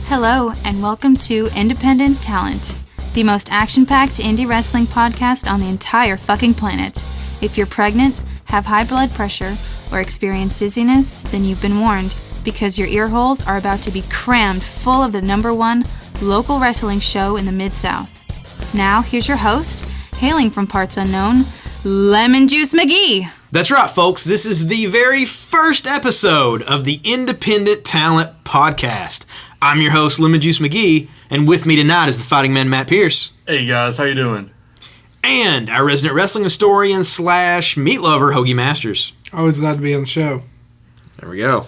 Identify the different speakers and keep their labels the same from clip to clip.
Speaker 1: Hello, and welcome to Independent Talent, the most action-packed indie wrestling podcast on the entire fucking planet. If you're pregnant, have high blood pressure, or experience dizziness, then you've been warned, because your ear holes are about to be crammed full of the #1 local wrestling show in the Mid-South. Now, here's your host, hailing from parts unknown, Lemonjuice McGee.
Speaker 2: That's right, folks. This is the very first episode of the Independent Talent podcast. I'm your host, Lemonjuice McGee, and with me tonight is the fighting man, Matt Pierce.
Speaker 3: Hey, guys. How you doing?
Speaker 2: And our resident wrestling historian / meat lover, Hoagie Masters.
Speaker 4: Always glad to be on the show.
Speaker 2: There we go.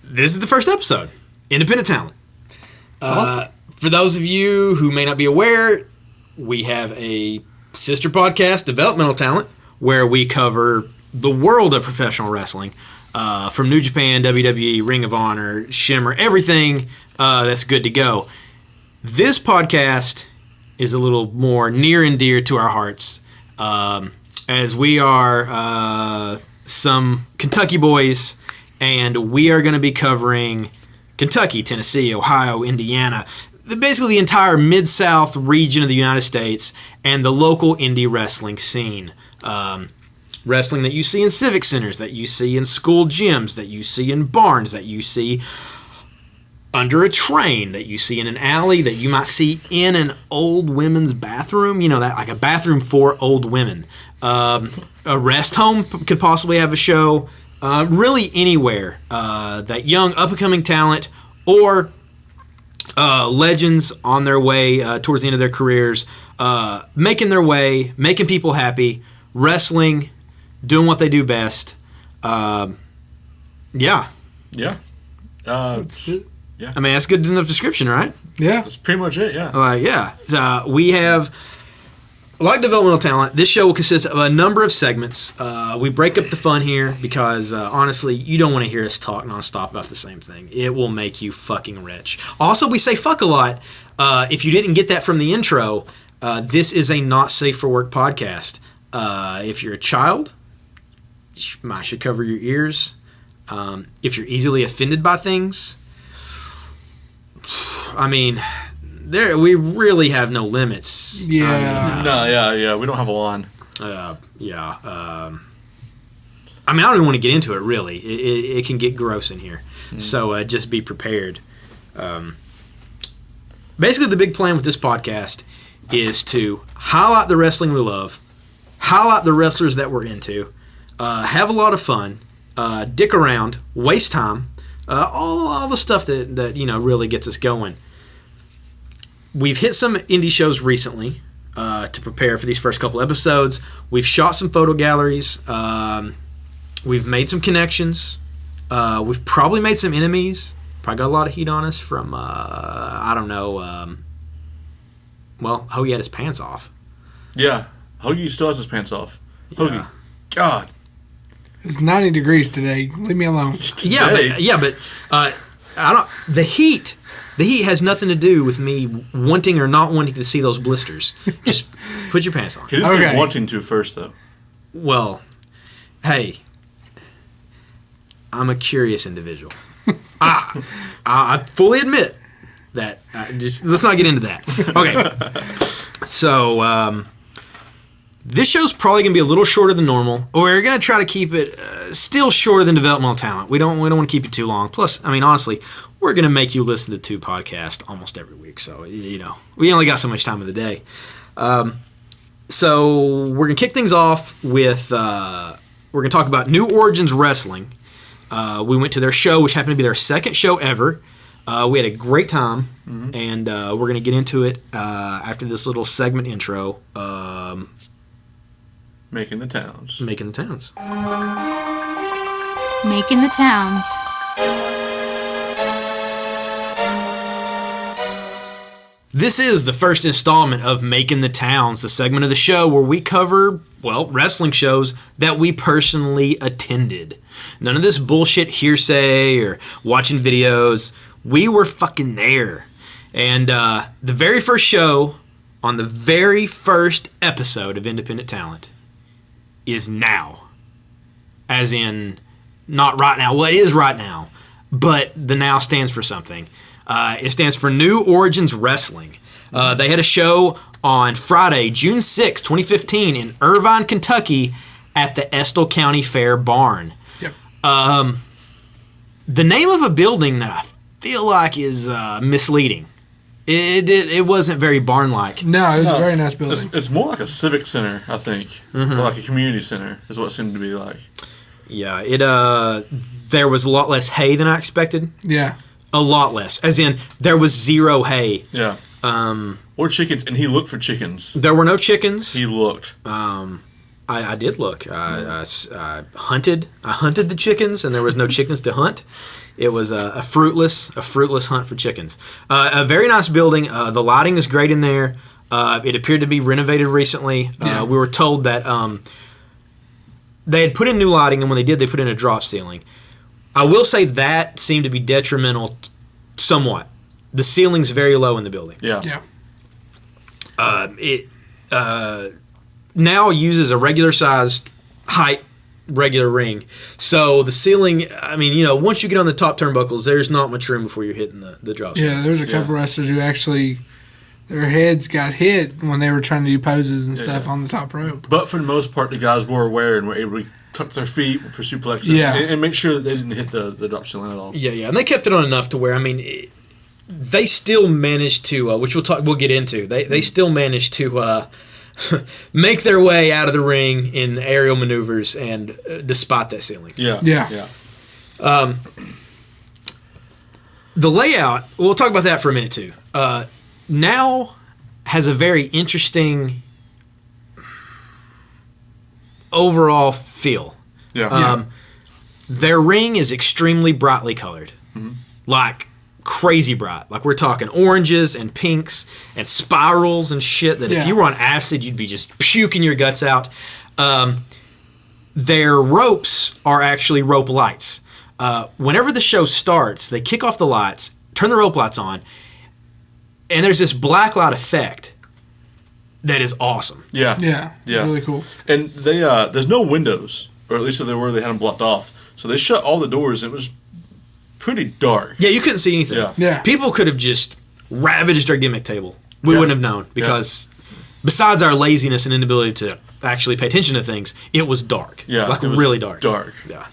Speaker 2: This is the first episode, Independent Talent.
Speaker 4: Awesome.
Speaker 2: For those of you who may not be aware, we have a sister podcast, Developmental Talent, where we cover the world of professional wrestling, from New Japan, WWE, Ring of Honor, Shimmer, everything that's good to go. This podcast is a little more near and dear to our hearts, as we are some Kentucky boys, and we are going to be covering Kentucky, Tennessee, Ohio, Indiana, basically the entire Mid-South region of the United States and the local indie wrestling scene. Wrestling that you see in civic centers, that you see in school gyms, that you see in barns, that you see under a train, that you see in an alley, that you might see in an old women's bathroom, you know, that like a bathroom for old women. A rest home could possibly have a show. Really anywhere that young up-and-coming talent or legends on their way towards the end of their careers, making their way, making people happy, wrestling, doing what they do best. Yeah.
Speaker 3: Yeah.
Speaker 4: That's it.
Speaker 3: Yeah.
Speaker 2: I mean, that's a good enough description, right?
Speaker 4: Yeah.
Speaker 3: That's pretty much it, yeah.
Speaker 2: Yeah. We have, like Developmental Talent, this show will consist of a number of segments. We break up the fun here because, honestly, you don't want to hear us talk nonstop about the same thing. It will make you fucking rich. Also, we say fuck a lot. If you didn't get that from the intro, this is a not safe for work podcast. If you're a child, you should cover your ears. If you're easily offended by things, I mean, we really have no limits.
Speaker 4: Yeah.
Speaker 3: No, we don't have a line.
Speaker 2: Yeah. I mean, I don't even want to get into it, really. It can get gross in here. So just be prepared. Basically, the big plan with this podcast is to highlight the wrestling we love, highlight the wrestlers that we're into, have a lot of fun, dick around, waste time, all the stuff that you know really gets us going. We've hit some indie shows recently to prepare for these first couple episodes. We've shot some photo galleries. We've made some connections. We've probably made some enemies. Probably got a lot of heat on us from, I don't know, well, Hoagie had his pants off.
Speaker 3: Yeah. Hoagie still has his pants off.
Speaker 2: Yeah.
Speaker 3: Hoagie. God.
Speaker 4: It's 90 degrees today. Leave me alone.
Speaker 2: But I don't. The heat has nothing to do with me wanting or not wanting to see those blisters. Just put your pants on.
Speaker 3: He didn't say wanting to first, though.
Speaker 2: Well, hey, I'm a curious individual. I fully admit that. Just let's not get into that. Okay. So this show's probably going to be a little shorter than normal. We're going to try to keep it still shorter than Developmental Talent. We don't want to keep it too long. Plus, I mean, honestly, we're going to make you listen to 2 podcasts almost every week. So, you know, we only got so much time in the day. So we're going to kick things off with, we're going to talk about New Origins Wrestling. We went to their show, which happened to be their second show ever. We had a great time, and we're going to get into it after this little segment intro.
Speaker 3: Making the Towns.
Speaker 1: Making the Towns.
Speaker 2: This is the first installment of Making the Towns, the segment of the show where we cover, well, wrestling shows that we personally attended. None of this bullshit hearsay or watching videos. We were fucking there. And the very first show on the very first episode of Independent Talent is now. As in, not right now. Well, it is right now. but the NOW stands for something. It stands for New Origins Wrestling. They had a show on Friday, June 6, 2015, in Irvine, Kentucky, at the Estill County Fair Barn.
Speaker 4: Yep.
Speaker 2: The name of a building that I feel like is misleading. It wasn't very barn-like.
Speaker 4: No, it was a very nice building.
Speaker 3: It's more like a civic center, I think, or like a community center is what it seemed to be like.
Speaker 2: Yeah, there was a lot less hay than I expected.
Speaker 4: Yeah.
Speaker 2: A lot less. As in, there was zero hay.
Speaker 3: Yeah. Or chickens, and he looked for chickens.
Speaker 2: There were no chickens.
Speaker 3: He looked.
Speaker 2: I did look. I hunted. I hunted the chickens, and there was no chickens to hunt. It was a fruitless hunt for chickens. A very nice building. The lighting is great in there. It appeared to be renovated recently. We were told that they had put in new lighting, and when they did, they put in a drop ceiling. I will say that seemed to be detrimental somewhat. The ceiling's very low in the building.
Speaker 3: Yeah.
Speaker 4: Yeah.
Speaker 2: It now uses a regular sized height regular ring. So the ceiling, I mean, once you get on the top turnbuckles, there's not much room before you're hitting the drop ceiling.
Speaker 4: Yeah, there's a couple wrestlers who actually, their heads got hit when they were trying to do poses and stuff on the top rope.
Speaker 3: But for the most part, the guys were aware and were able to tuck their feet for suplexes and make sure that they didn't hit the drop ceiling at all.
Speaker 2: Yeah, and they kept it on enough to where, I mean, they still managed to, which we'll get into, they still managed to make their way out of the ring in aerial maneuvers and despite that ceiling.
Speaker 3: Yeah.
Speaker 2: The layout, we'll talk about that for a minute too. Now has a very interesting overall feel.
Speaker 3: Yeah.
Speaker 2: Their ring is extremely brightly colored. Like crazy bright. Like we're talking oranges and pinks and spirals and shit that if you were on acid, you'd be just puking your guts out. Their ropes are actually rope lights. Whenever the show starts, they kick off the lights, turn the rope lights on, and there's this black light effect that is awesome.
Speaker 3: Yeah.
Speaker 4: It's really cool.
Speaker 3: And they there's no windows, or at least if there were, they had them blocked off. So they shut all the doors, and it was pretty dark.
Speaker 2: Yeah, you couldn't see anything.
Speaker 4: Yeah.
Speaker 2: People could have just ravaged our gimmick table. We wouldn't have known because besides our laziness and inability to actually pay attention to things, it was dark.
Speaker 3: Yeah.
Speaker 2: Like
Speaker 3: it was
Speaker 2: really dark.
Speaker 3: Dark.
Speaker 2: Yeah.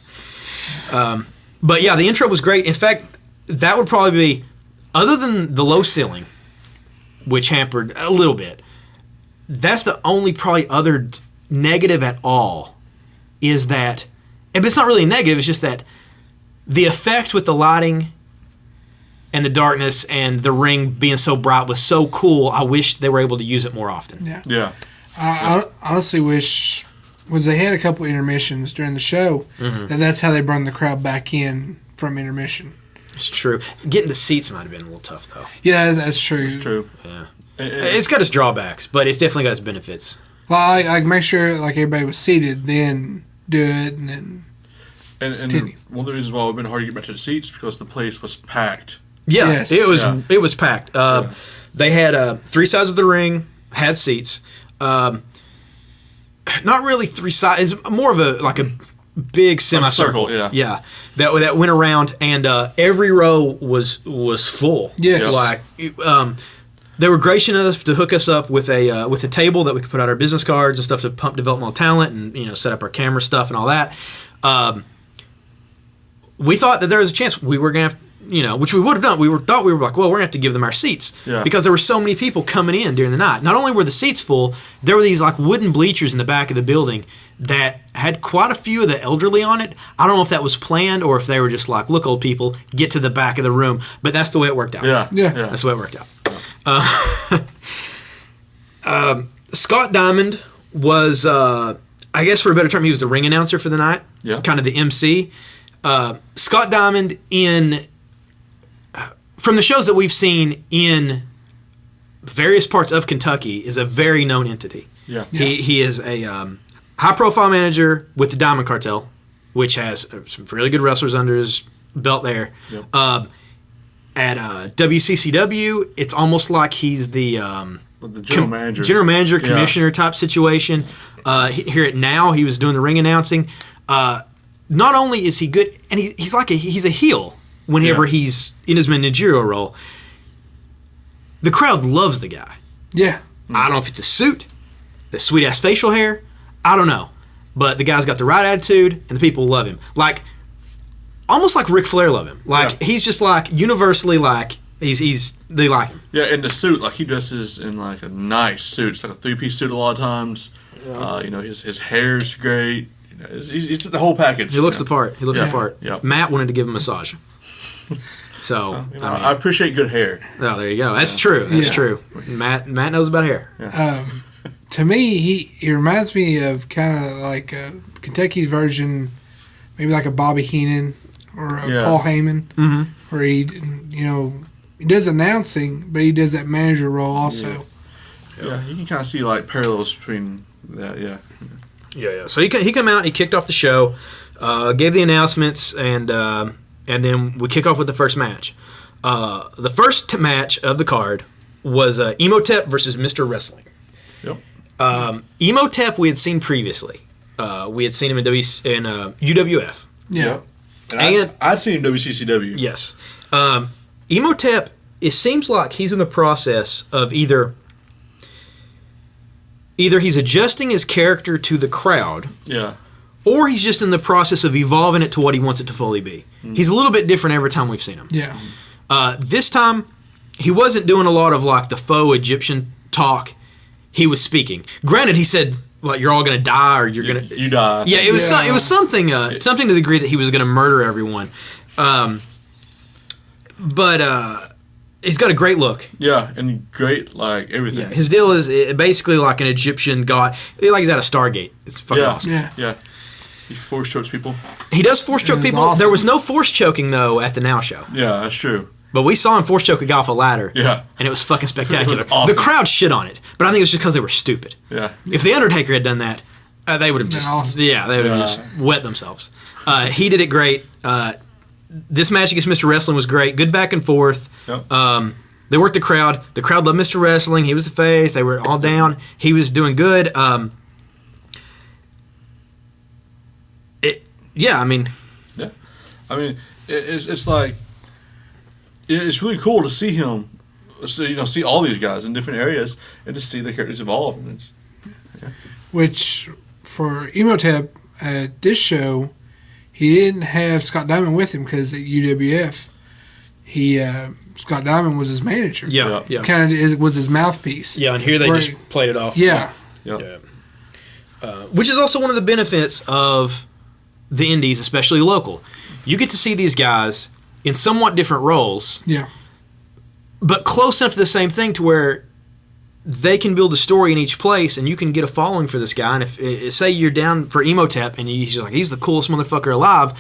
Speaker 2: But yeah, the intro was great. In fact, that would probably be, other than the low ceiling, which hampered a little bit, that's the only probably other negative at all is that, but it's not really a negative, it's just that the effect with the lighting and the darkness and the ring being so bright was so cool. I wish they were able to use it more often.
Speaker 3: Yeah.
Speaker 4: I honestly wish, was they had a couple intermissions during the show, that's how they brought the crowd back in from intermission.
Speaker 2: It's true. Getting the seats might have been a little tough, though.
Speaker 4: Yeah, that's true.
Speaker 3: It's true.
Speaker 2: Yeah. It's got its drawbacks, but it's definitely got its benefits.
Speaker 4: Well, I make sure like everybody was seated, then do it, and then...
Speaker 3: And one of the reasons why we've been hard to get back to the seats because the place was packed.
Speaker 2: Yeah,
Speaker 4: Yes.
Speaker 2: It was packed. They had 3 sides of the ring, had seats. Not really 3 sides. It's more of a big semicircle.
Speaker 3: Circle,
Speaker 2: Yeah, that went around, and every row was full.
Speaker 4: Yes.
Speaker 2: Like they were gracious enough to hook us up with a table that we could put out our business cards and stuff to pump developmental talent and set up our camera stuff and all that. We thought that there was a chance we were going to have, which we would have done. We thought we were like, well, we're going to have to give them our seats because there were so many people coming in during the night. Not only were the seats full, there were these like wooden bleachers in the back of the building that had quite a few of the elderly on it. I don't know if that was planned or if they were just like, look, old people, get to the back of the room. But that's the way it worked out.
Speaker 3: Yeah.
Speaker 2: That's the way it worked out. Scott Diamond was, I guess for a better term, he was the ring announcer for the night.
Speaker 3: Yeah.
Speaker 2: Kind of the MC. Scott Diamond from the shows that we've seen in various parts of Kentucky is a very known entity.
Speaker 3: Yeah.
Speaker 2: He is a high-profile manager with the Diamond Cartel, which has some really good wrestlers under his belt there.
Speaker 3: Yep.
Speaker 2: At WCCW, it's almost like he's the
Speaker 3: general manager,
Speaker 2: commissioner type situation. Here at Now, he was doing the ring announcing. Not only is he good, and he's a heel, whenever he's in his managerial role, the crowd loves the guy.
Speaker 4: Yeah.
Speaker 2: I don't know if it's a suit, the sweet-ass facial hair, I don't know. But the guy's got the right attitude, and the people love him. Like, almost like Ric Flair love him. Like, he's just like, universally like, they like him.
Speaker 3: Yeah, and the suit, like he dresses in like a nice suit. It's like a 3-piece suit a lot of times. Yeah. His hair's great. It's the whole package.
Speaker 2: He looks the part. He looks the part.
Speaker 3: Yep.
Speaker 2: Matt wanted to give him a massage. So
Speaker 3: I appreciate good hair.
Speaker 2: Oh, there you go. That's true. That's true. Matt knows about hair.
Speaker 3: Yeah.
Speaker 4: To me, he reminds me of kind of like Kentucky's version, maybe like a Bobby Heenan or a Paul Heyman, where he does announcing, but he does that manager role also.
Speaker 3: Yeah, you can kind of see like parallels between that. Yeah.
Speaker 2: So he came out, he kicked off the show, gave the announcements, and then we kick off with the first match. The first match of the card was N.O.W versus Mr. Wrestling.
Speaker 3: Yep.
Speaker 2: N.O.W we had seen previously. We had seen him in UWF.
Speaker 4: Yeah.
Speaker 3: And I'd seen him in WCCW.
Speaker 2: Yes. N.O.W, it seems like he's in the process of either he's adjusting his character to the crowd, or he's just in the process of evolving it to what he wants it to fully be. He's a little bit different every time we've seen him.
Speaker 4: Yeah.
Speaker 2: This time, he wasn't doing a lot of like the faux Egyptian talk. He was speaking. Granted, he said, "Well, you're all gonna die, or you're gonna
Speaker 3: you die."
Speaker 2: Yeah, it was it was something something to the degree that he was gonna murder everyone. But he's got a great look.
Speaker 3: Yeah, and great like everything.
Speaker 2: Yeah, his deal is basically like an Egyptian god, like he's at a Stargate. It's fucking awesome.
Speaker 3: Yeah. He force chokes people.
Speaker 2: He does force choke people.
Speaker 4: Awesome.
Speaker 2: There was no force choking though at the Now show.
Speaker 3: Yeah, that's true.
Speaker 2: But we saw him force choke a guy off a ladder.
Speaker 3: Yeah.
Speaker 2: And it was fucking spectacular.
Speaker 3: It was awesome.
Speaker 2: The crowd shit on it, but I think it was just because they were stupid.
Speaker 3: Yeah.
Speaker 2: If The Undertaker had done that, they would have just
Speaker 4: awesome.
Speaker 2: they would have just wet themselves. He did it great. This match against Mr. Wrestling was great. Good back and forth.
Speaker 3: Yep.
Speaker 2: They worked the crowd. The crowd loved Mr. Wrestling. He was the face. They were all down. He was doing good.
Speaker 3: It's like it's really cool to see him. So see all these guys in different areas and to see the characters evolve. And
Speaker 4: Which for N.O.W at this show, he didn't have Scott Diamond with him because at UWF, Scott Diamond was his manager.
Speaker 2: Yeah.
Speaker 4: Kind of was his mouthpiece.
Speaker 2: Yeah, and here they just played it off.
Speaker 4: Yeah.
Speaker 2: Which is also one of the benefits of the indies, especially local. You get to see these guys in somewhat different roles.
Speaker 4: Yeah.
Speaker 2: But close enough to the same thing to where they can build a story in each place, and you can get a following for this guy. And if say you're down for N.O.W, and he's the coolest motherfucker alive,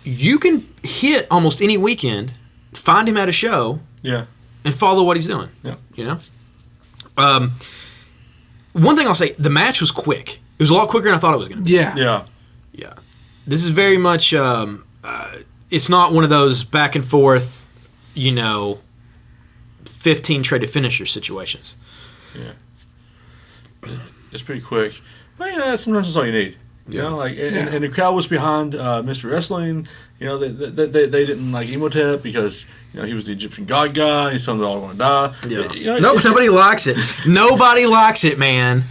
Speaker 2: you can hit almost any weekend, find him at a show, and follow what he's doing.
Speaker 3: Yeah.
Speaker 2: You know. One thing I'll say: the match was quick. It was a lot quicker than I thought it was going to be.
Speaker 4: Yeah.
Speaker 2: This is very much. It's not one of those back and forth, 15 traded finisher situations.
Speaker 3: Yeah. It's pretty quick. But, sometimes that's all you need. And the crowd was behind Mr. Wrestling. They didn't like N.O.W because, he was the Egyptian god guy. He's something they all want to die.
Speaker 2: Yeah. Nobody likes it. Nobody likes it, man.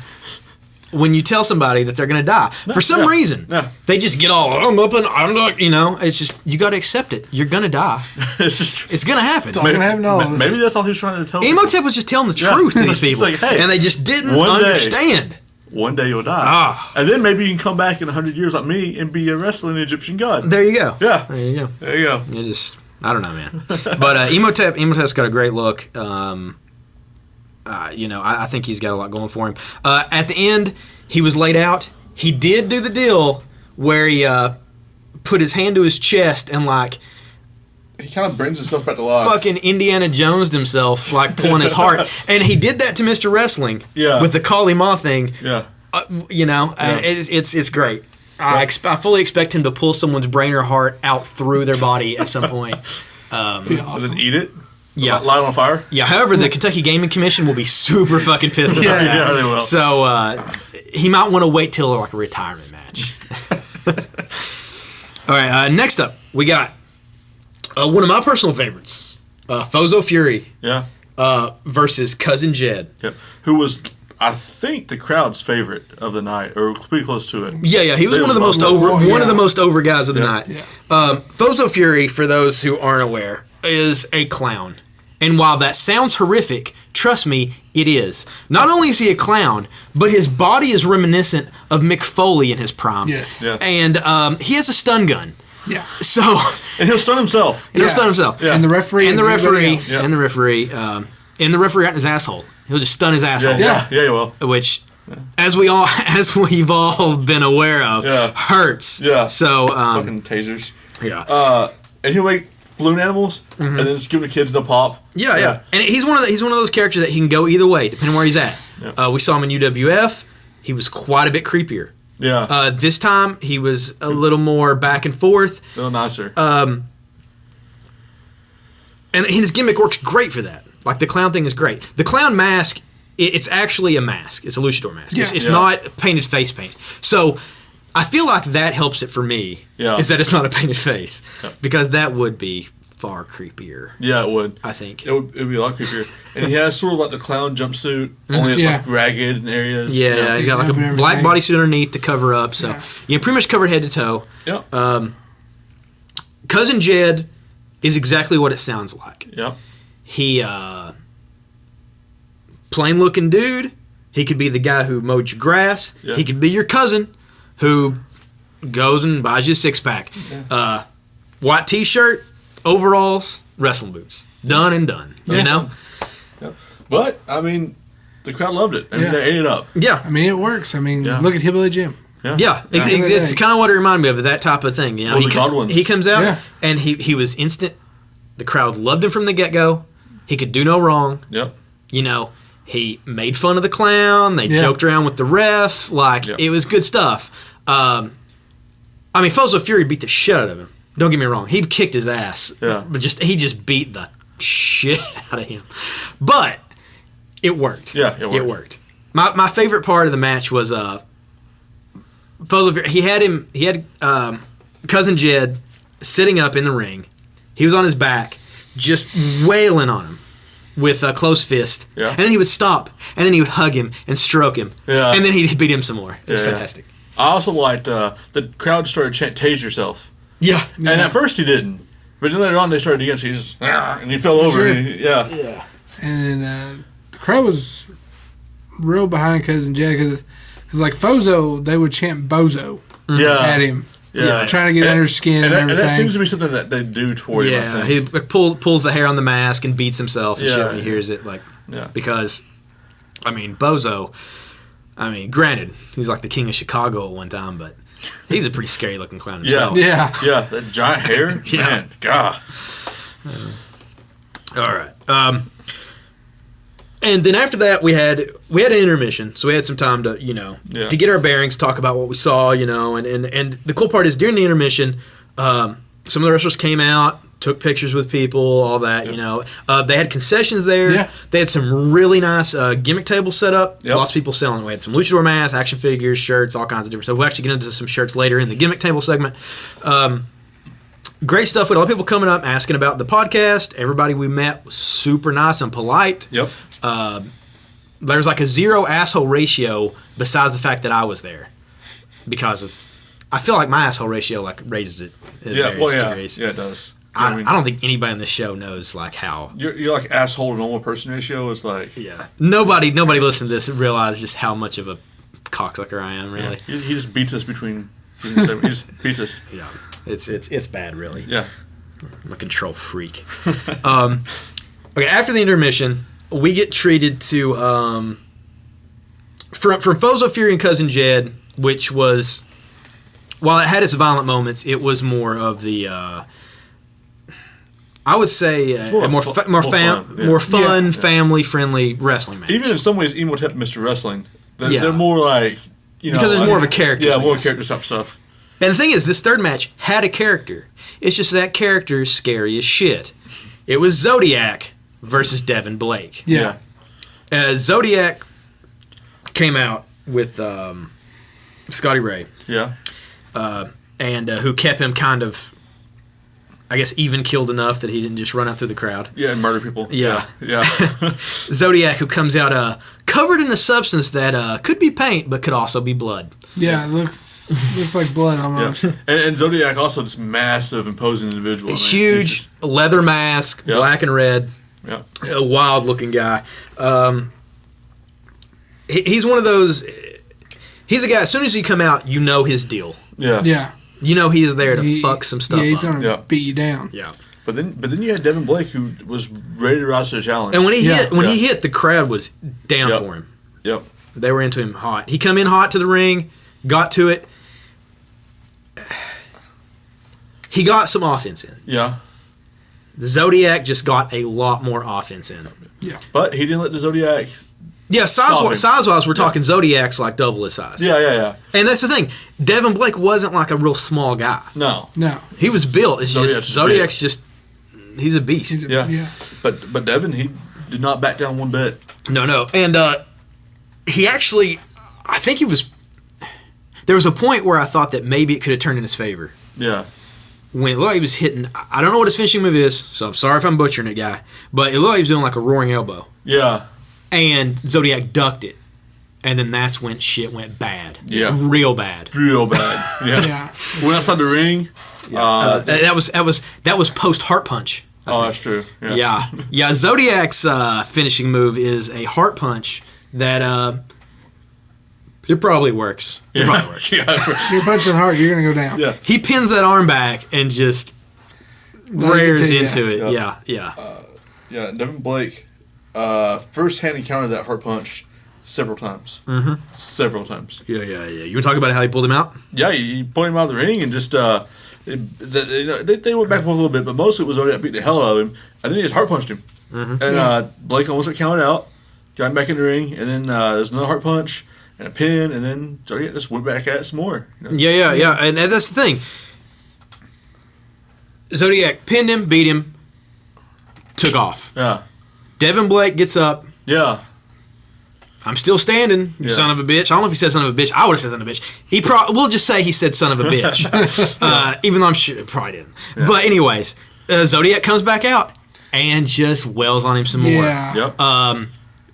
Speaker 2: When you tell somebody that they're going to die. For some reason, they just get all, I'm up and I'm not, it's just, you got to accept it. You're going to die. It's going to happen.
Speaker 3: Maybe that's all he was trying to tell people.
Speaker 2: N.O.W was just telling the truth to these people.
Speaker 3: Like, hey,
Speaker 2: and they just didn't understand.
Speaker 3: One day you'll die. And then maybe you can come back in 100 years like me and be a wrestling Egyptian god.
Speaker 2: There you go.
Speaker 3: Yeah.
Speaker 2: There you go.
Speaker 3: There you go.
Speaker 2: It just, I don't know, man. But N.O.W.'s got a great look. I think he's got a lot going for him. At the end, he was laid out. He did do the deal where he put his hand to his chest and
Speaker 3: he kind of brings himself back to life.
Speaker 2: Fucking Indiana Jones'd himself, pulling his heart. And he did that to Mr. Wrestling with the Kali Ma thing.
Speaker 3: Yeah.
Speaker 2: It's great. I fully expect him to pull someone's brain or heart out through their body at some point.
Speaker 3: Awesome. And then eat it?
Speaker 2: Yeah.
Speaker 3: Light on fire?
Speaker 2: Yeah, however, the Kentucky Gaming Commission will be super fucking pissed about that.
Speaker 3: Yeah, they will.
Speaker 2: So, he might want to wait till a retirement match. All right, next up, we got One of my personal favorites, Fozo Fury.
Speaker 3: Yeah.
Speaker 2: Versus Cousin Jed.
Speaker 3: Yep. Who was, I think, the crowd's favorite of the night, or pretty close to it.
Speaker 2: Yeah. He was one of the most over guys of the night.
Speaker 4: Yeah.
Speaker 2: Fozo Fury, for those who aren't aware, is a clown. And while that sounds horrific, trust me, it is. Not only is he a clown, but his body is reminiscent of Mick Foley in his prime.
Speaker 4: Yes.
Speaker 3: Yeah.
Speaker 2: And he has a stun gun.
Speaker 4: Yeah.
Speaker 2: So
Speaker 3: And he'll stun himself.
Speaker 2: he'll stun himself.
Speaker 3: Yeah.
Speaker 4: And the referee.
Speaker 2: And the referee.
Speaker 4: else.
Speaker 2: And the referee. And the referee out in his asshole. He'll just stun his asshole.
Speaker 3: Yeah, he will.
Speaker 2: Which, as we've all been aware of, hurts.
Speaker 3: Yeah.
Speaker 2: So,
Speaker 3: Fucking tasers.
Speaker 2: yeah.
Speaker 3: And he'll make balloon animals, and then just give the kids no pop.
Speaker 2: Yeah. And he's one of those characters that he can go either way, depending on where he's at.
Speaker 3: Yeah.
Speaker 2: We saw him in UWF. He was quite a bit creepier.
Speaker 3: Yeah.
Speaker 2: This time, he was a little more back and forth.
Speaker 3: A little nicer.
Speaker 2: And his gimmick works great for that. Like, the clown thing is great. The clown mask, it's actually a mask. It's a luchador mask.
Speaker 4: Yeah.
Speaker 2: It's not painted face paint. So, I feel like that helps it for me, is that it's not a painted face. Yeah. Because that would be far creepier.
Speaker 3: Yeah, it would.
Speaker 2: I think.
Speaker 3: It would be a lot creepier. And he has sort of like the clown jumpsuit, only it's like ragged in areas.
Speaker 2: Yeah, he's got like a black bodysuit underneath to cover up. So, pretty much covered head to toe.
Speaker 3: Yeah.
Speaker 2: Cousin Jed is exactly what it sounds like.
Speaker 3: Yeah.
Speaker 2: He, plain looking dude. He could be the guy who mowed your grass. Yeah. He could be your cousin who goes and buys you a six pack. Yeah. White t-shirt, overalls, wrestling boots. Done and done. Yeah. You know?
Speaker 3: Yeah. But, I mean, the crowd loved it. I mean, they ate it up.
Speaker 2: Yeah.
Speaker 4: I mean, it works. I mean, look at Hillbilly Jim.
Speaker 2: Yeah. It's kind of what it reminded me of, that type of thing. You know, he comes out and he was instant. The crowd loved him from the get-go. He could do no wrong.
Speaker 3: Yep.
Speaker 2: You know, he made fun of the clown. They joked around with the ref. Like, it was good stuff. I mean, Fozo Fury beat the shit out of him. Don't get me wrong. He kicked his ass. Yeah. But he just beat the shit out of him. But it worked.
Speaker 3: Yeah,
Speaker 2: it worked. My favorite part of the match was Fozo Fury. He had Cousin Jed sitting up in the ring. He was on his back, just wailing on him with a closed fist. Yeah. And then he would stop, and then he would hug him and stroke him. Yeah. And then he'd beat him some more. It's fantastic.
Speaker 3: I also liked the crowd started chanting, "Tase yourself."
Speaker 2: Yeah.
Speaker 3: And at first he didn't. But then later on they started again, so he just, and he fell over.
Speaker 4: Sure.
Speaker 3: Yeah.
Speaker 4: And the crowd was real behind Cousin Jed because like Fozo, they would chant Bozo at him. Yeah, trying to get under his skin and everything.
Speaker 3: And that seems to be something that they do toward him.
Speaker 2: Yeah, he pulls the hair on the mask and beats himself and shit when he hears it. Because, I mean, Bozo, granted, he's like the king of Chicago at one time, but he's a pretty scary looking clown himself.
Speaker 4: Yeah.
Speaker 3: That giant hair, man, God.
Speaker 2: All right. And then after that, we had an intermission, so we had some time to to get our bearings, talk about what we saw, and the cool part is during the intermission, some of the wrestlers came out, took pictures with people, all that, They had concessions there. Yeah. They had some really nice gimmick tables set up. Yep. Lots of people selling. We had some luchador masks, action figures, shirts, all kinds of different stuff. We'll actually get into some shirts later in the gimmick table segment. Great stuff. We had a lot of people coming up asking about the podcast. Everybody we met was super nice and polite.
Speaker 3: Yep.
Speaker 2: There's like a 0 asshole ratio besides the fact that I was there, because I feel like my asshole ratio like raises it at various degrees.
Speaker 3: Yeah, it does.
Speaker 2: I don't think anybody on this show knows like how
Speaker 3: you're like asshole to normal person ratio is like
Speaker 2: nobody listening to this realizes just how much of a cocksucker I am, really.
Speaker 3: Yeah. He just beats us between he just beats us.
Speaker 2: Yeah, it's bad, really.
Speaker 3: Yeah,
Speaker 2: I'm a control freak. Okay, after the intermission, we get treated to from Fozo Fury and Cousin Jed, which was, while it had its violent moments, it was more of the I would say more fun, family friendly wrestling match.
Speaker 3: Even in some ways, Emotep Mr. Wrestling, they're more like
Speaker 2: because there's more of a character.
Speaker 3: Yeah, more character type stuff.
Speaker 2: And the thing is, this third match had a character. It's just that character is scary as shit. It was Zodiac versus Devin Blake.
Speaker 4: Yeah.
Speaker 2: Zodiac came out with Scotty Ray.
Speaker 3: Yeah.
Speaker 2: And who kept him kind of, I guess, even killed enough that he didn't just run out through the crowd.
Speaker 3: Yeah, and murder people.
Speaker 2: Yeah.
Speaker 3: Yeah.
Speaker 2: Zodiac, who comes out covered in a substance that could be paint, but could also be blood.
Speaker 4: Yeah, it looks like blood almost.
Speaker 3: Yeah. And Zodiac also this massive, imposing individual.
Speaker 2: He's huge, leather mask, black and red.
Speaker 3: Yeah.
Speaker 2: A wild-looking guy. He's one of those... He's a guy, as soon as you come out, you know his deal.
Speaker 3: Yeah.
Speaker 4: Yeah.
Speaker 2: You know he is there to fuck some stuff up.
Speaker 4: Yeah, he's going to beat you down.
Speaker 2: Yeah.
Speaker 3: But then you had Devin Blake, who was ready to rise to the challenge.
Speaker 2: And when he hit, the crowd was down for him.
Speaker 3: Yep.
Speaker 2: They were into him hot. He come in hot to the ring, got to it. He got some offense in.
Speaker 3: Yeah.
Speaker 2: The Zodiac just got a lot more offense in.
Speaker 4: Yeah.
Speaker 3: But he didn't let the Zodiac...
Speaker 2: Yeah, size-wise, we're talking Zodiac's like double his size.
Speaker 3: Yeah.
Speaker 2: And that's the thing. Devin Blake wasn't like a real small guy.
Speaker 3: No.
Speaker 2: He was built. It's Zodiac's just... He's a beast.
Speaker 3: Yeah. But Devin, he did not back down one bit.
Speaker 2: No. And he actually... I think he was... There was a point where I thought that maybe it could have turned in his favor.
Speaker 3: Yeah.
Speaker 2: When it looked like he was hitting... I don't know what his finishing move is, so I'm sorry if I'm butchering it, guy. But it looked like he was doing like a roaring elbow.
Speaker 3: Yeah.
Speaker 2: And Zodiac ducked it. And then that's when shit went bad.
Speaker 3: Yeah.
Speaker 2: Real bad.
Speaker 3: Yeah. Went outside the ring.
Speaker 2: That was post heart punch.
Speaker 3: That's true.
Speaker 2: Yeah. Zodiac's finishing move is a heart punch that it probably works. It probably works.
Speaker 4: You're punching hard, you're gonna go down.
Speaker 3: Yeah.
Speaker 2: He pins that arm back and just rears into it.
Speaker 3: Yep.
Speaker 2: Yeah.
Speaker 3: Devin Blake first-hand encountered that heart punch several times.
Speaker 2: Mm-hmm.
Speaker 3: Several times.
Speaker 2: Yeah. You want to talk about how he pulled him out?
Speaker 3: Yeah, he pulled him out of the ring and just they went back and forth a little bit, but mostly it was Zodiac beat the hell out of him, and then he just heart punched him.
Speaker 2: Mm-hmm.
Speaker 3: And Blake almost got counted out, got him back in the ring, and then there's another heart punch and a pin, and then Zodiac just went back at it some more. You know?
Speaker 2: Yeah, and that's the thing. Zodiac pinned him, beat him, took off.
Speaker 3: Yeah.
Speaker 2: Devin Blake gets up.
Speaker 3: Yeah.
Speaker 2: I'm still standing, you son of a bitch. I don't know if he said son of a bitch. I would have said son of a bitch. We'll just say he said son of a bitch. Even though I'm sure he probably didn't. Yeah. But anyways, Zodiac comes back out and just wails on him some more.
Speaker 3: Yep.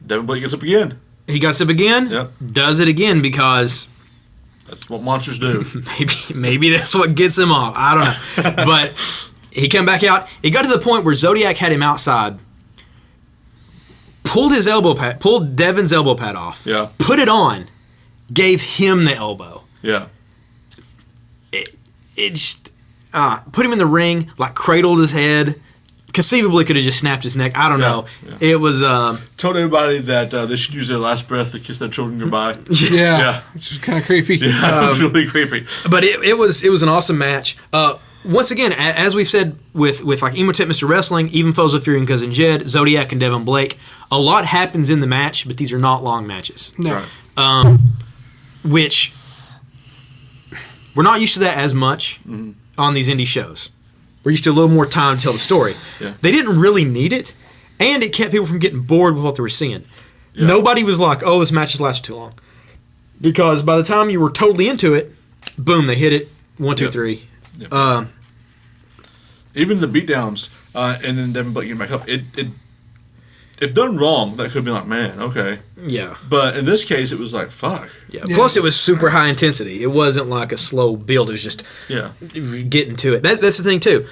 Speaker 3: Devin Blake gets up again.
Speaker 2: He gets up again.
Speaker 3: Yep.
Speaker 2: Does it again because...
Speaker 3: That's what monsters do.
Speaker 2: Maybe that's what gets him off. I don't know. But he came back out. It got to the point where Zodiac had him outside, pulled Devin's elbow pad off, put it on, gave him the elbow.
Speaker 3: Yeah.
Speaker 2: It just put him in the ring, like cradled his head. Conceivably could have just snapped his neck. I don't know. Yeah. It was...
Speaker 3: Told everybody that they should use their last breath to kiss their children goodbye.
Speaker 4: Yeah. Which is kind of creepy.
Speaker 3: Yeah, it was really creepy.
Speaker 2: But it was an awesome match. Once again, as we've said with like Emotep Mr. Wrestling, even Foes of Fury and Cousin Jed, Zodiac and Devin Blake, a lot happens in the match, but these are not long matches.
Speaker 4: No.
Speaker 3: Right.
Speaker 2: Which we're not used to that as much on these indie shows. We're used to a little more time to tell the story.
Speaker 3: Yeah.
Speaker 2: They didn't really need it, and it kept people from getting bored with what they were seeing. Yeah. Nobody was like, oh, this match has lasted too long. Because by the time you were totally into it, boom, they hit it. 1, 2, 3.
Speaker 3: Yep. Even the beatdowns, and then Devin Blake getting back up, if done wrong, that could have been like, man, okay.
Speaker 2: Yeah.
Speaker 3: But in this case, it was like, fuck.
Speaker 2: Yeah. Plus, it was super high intensity. It wasn't like a slow build. It was just getting to it. That's the thing, too.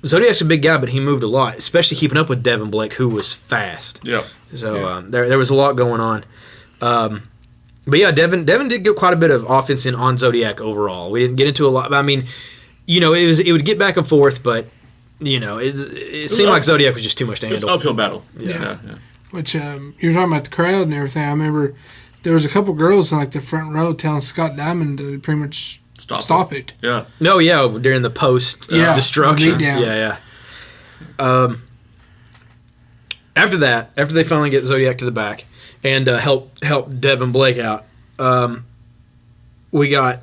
Speaker 2: Zodiac's a big guy, but he moved a lot, especially keeping up with Devin Blake, who was fast.
Speaker 3: Yeah.
Speaker 2: So there was a lot going on. But yeah, Devin did get quite a bit of offense in on Zodiac overall. We didn't get into a lot. I mean, it would get back and forth, but it seemed like Zodiac was just too much to handle.
Speaker 3: It was an uphill battle.
Speaker 2: Yeah.
Speaker 4: Which you were talking about the crowd and everything. I remember there was a couple girls in like the front row telling Scott Diamond to pretty much stop it.
Speaker 3: Yeah.
Speaker 2: No, during the post destruction. Yeah. After they finally get Zodiac to the back and help Devin Blake out, we got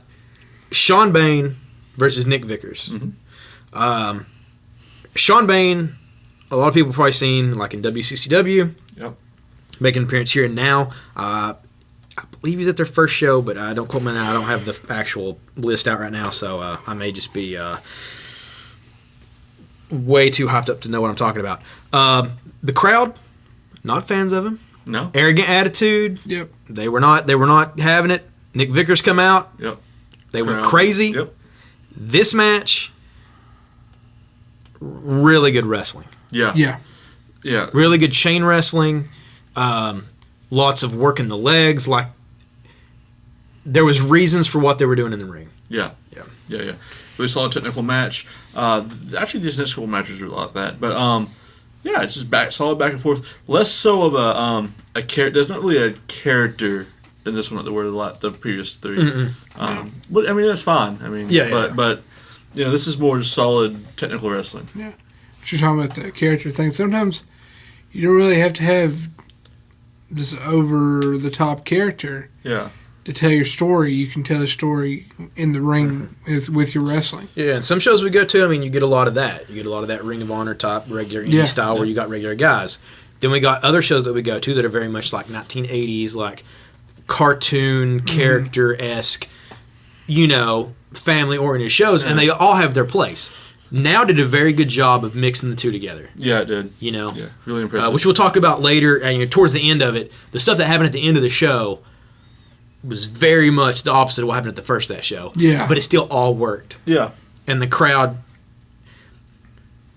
Speaker 2: Sean Bain versus Nick Vickers. Mm-hmm. Sean Bain, a lot of people have probably seen like in WCCW.
Speaker 3: Yep.
Speaker 2: Making an appearance here and now. I believe he's at their first show, but don't quote me now. I don't have the actual list out right now, so I may just be way too hyped up to know what I'm talking about. The crowd, not fans of him.
Speaker 3: No.
Speaker 2: Arrogant attitude.
Speaker 4: Yep.
Speaker 2: They were not having it. Nick Vickers come out.
Speaker 3: Yep.
Speaker 2: They went crazy.
Speaker 3: Yep.
Speaker 2: This match, really good wrestling.
Speaker 3: Yeah.
Speaker 4: Yeah.
Speaker 3: Yeah.
Speaker 2: Really good chain wrestling. Lots of work in the legs. Like, there was reasons for what they were doing in the ring.
Speaker 3: Yeah.
Speaker 2: Yeah.
Speaker 3: Yeah. Yeah. Really solid technical match. Actually, these next couple matches are like that. But, yeah, it's just solid back and forth. Less so of a character. There's not really a character in this one that there were the previous three. But, I mean, that's fine. I mean, but you know, this is more just solid technical wrestling.
Speaker 4: Yeah. What you're talking about, the character thing. Sometimes you don't really have to have this over-the-top character
Speaker 3: Yeah.
Speaker 4: to tell your story. You can tell a story in the ring with your wrestling.
Speaker 2: Yeah, and some shows we go to, I mean, you get a lot of that. You get a lot of that Ring of Honor type regular indie style where you got regular guys. Then we got other shows that we go to that are very much like 1980s, like cartoon character-esque, you know, family-oriented shows, and they all have their place. Now did a very good job of mixing the two together.
Speaker 3: Yeah, it did.
Speaker 2: You know?
Speaker 3: Yeah, really impressive.
Speaker 2: Which we'll talk about later, you know, towards the end of it. The stuff that happened at the end of the show was very much the opposite of what happened at the first of that show.
Speaker 4: Yeah.
Speaker 2: But it still all worked.
Speaker 3: Yeah.
Speaker 2: And the crowd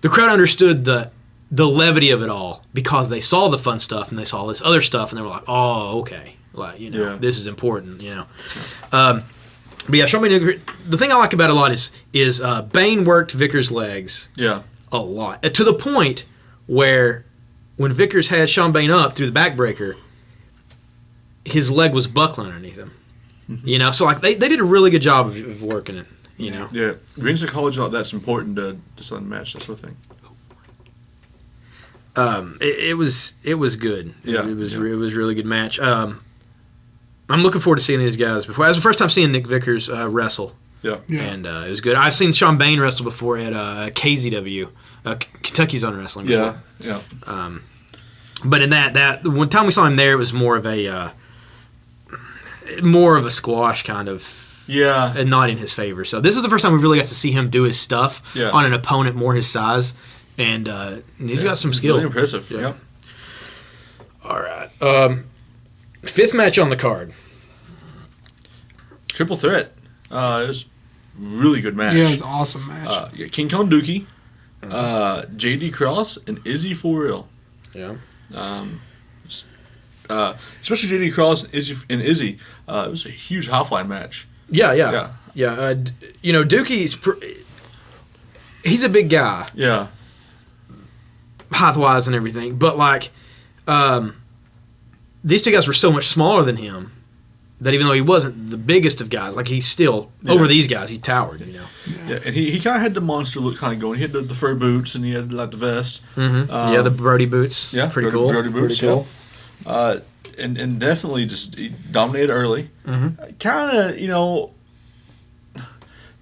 Speaker 2: understood the levity of it all because they saw the fun stuff and they saw this other stuff and they were like, oh, okay. Like, you know, this is important, you know. But yeah, Sean Bain, the thing I like about it a lot is Bain worked Vickers' legs a lot. To the point where when Vickers had Sean Bain up through the backbreaker, his leg was buckling underneath him. You know, so like they did a really good job of working it, you know.
Speaker 3: Yeah, ring psychology like that's important to decide a match, that sort of thing.
Speaker 2: It was good.
Speaker 3: Yeah,
Speaker 2: it was a really good match. I'm looking forward to seeing these guys before. It was the first time seeing Nick Vickers wrestle.
Speaker 3: Yeah.
Speaker 2: And it was good. I've seen Sean Bain wrestle before at KZW, Kentucky's Own Wrestling. Before.
Speaker 3: Yeah.
Speaker 2: But in that one time we saw him there, it was more of a squash kind of.
Speaker 3: Yeah.
Speaker 2: And not in his favor. So this is the first time we really got to see him do his stuff on an opponent more his size, and he's got some skill.
Speaker 3: Really impressive. Yeah.
Speaker 2: All right. Fifth match on the card.
Speaker 3: Triple threat. It was a really good match.
Speaker 4: Yeah, it was an awesome match.
Speaker 3: King Kong Dookie, JD Cross, and Izzy For Real.
Speaker 2: Yeah.
Speaker 3: Especially JD Cross and Izzy. It was a huge high-flying match.
Speaker 2: Yeah. You know, Dookie's he's a big guy.
Speaker 3: Yeah.
Speaker 2: Height-wise and everything. But, like, these two guys were so much smaller than him that even though he wasn't the biggest of guys, like, he's still, over these guys, he towered, you know.
Speaker 3: Yeah, and he kind of had the monster look kind of going. He had the fur boots and he had, like, the vest.
Speaker 2: Yeah, the Brody boots.
Speaker 3: Yeah.
Speaker 2: Pretty cool.
Speaker 3: Brody boots,
Speaker 2: pretty cool.
Speaker 3: Yeah. And definitely just he dominated early. Kind of, you know,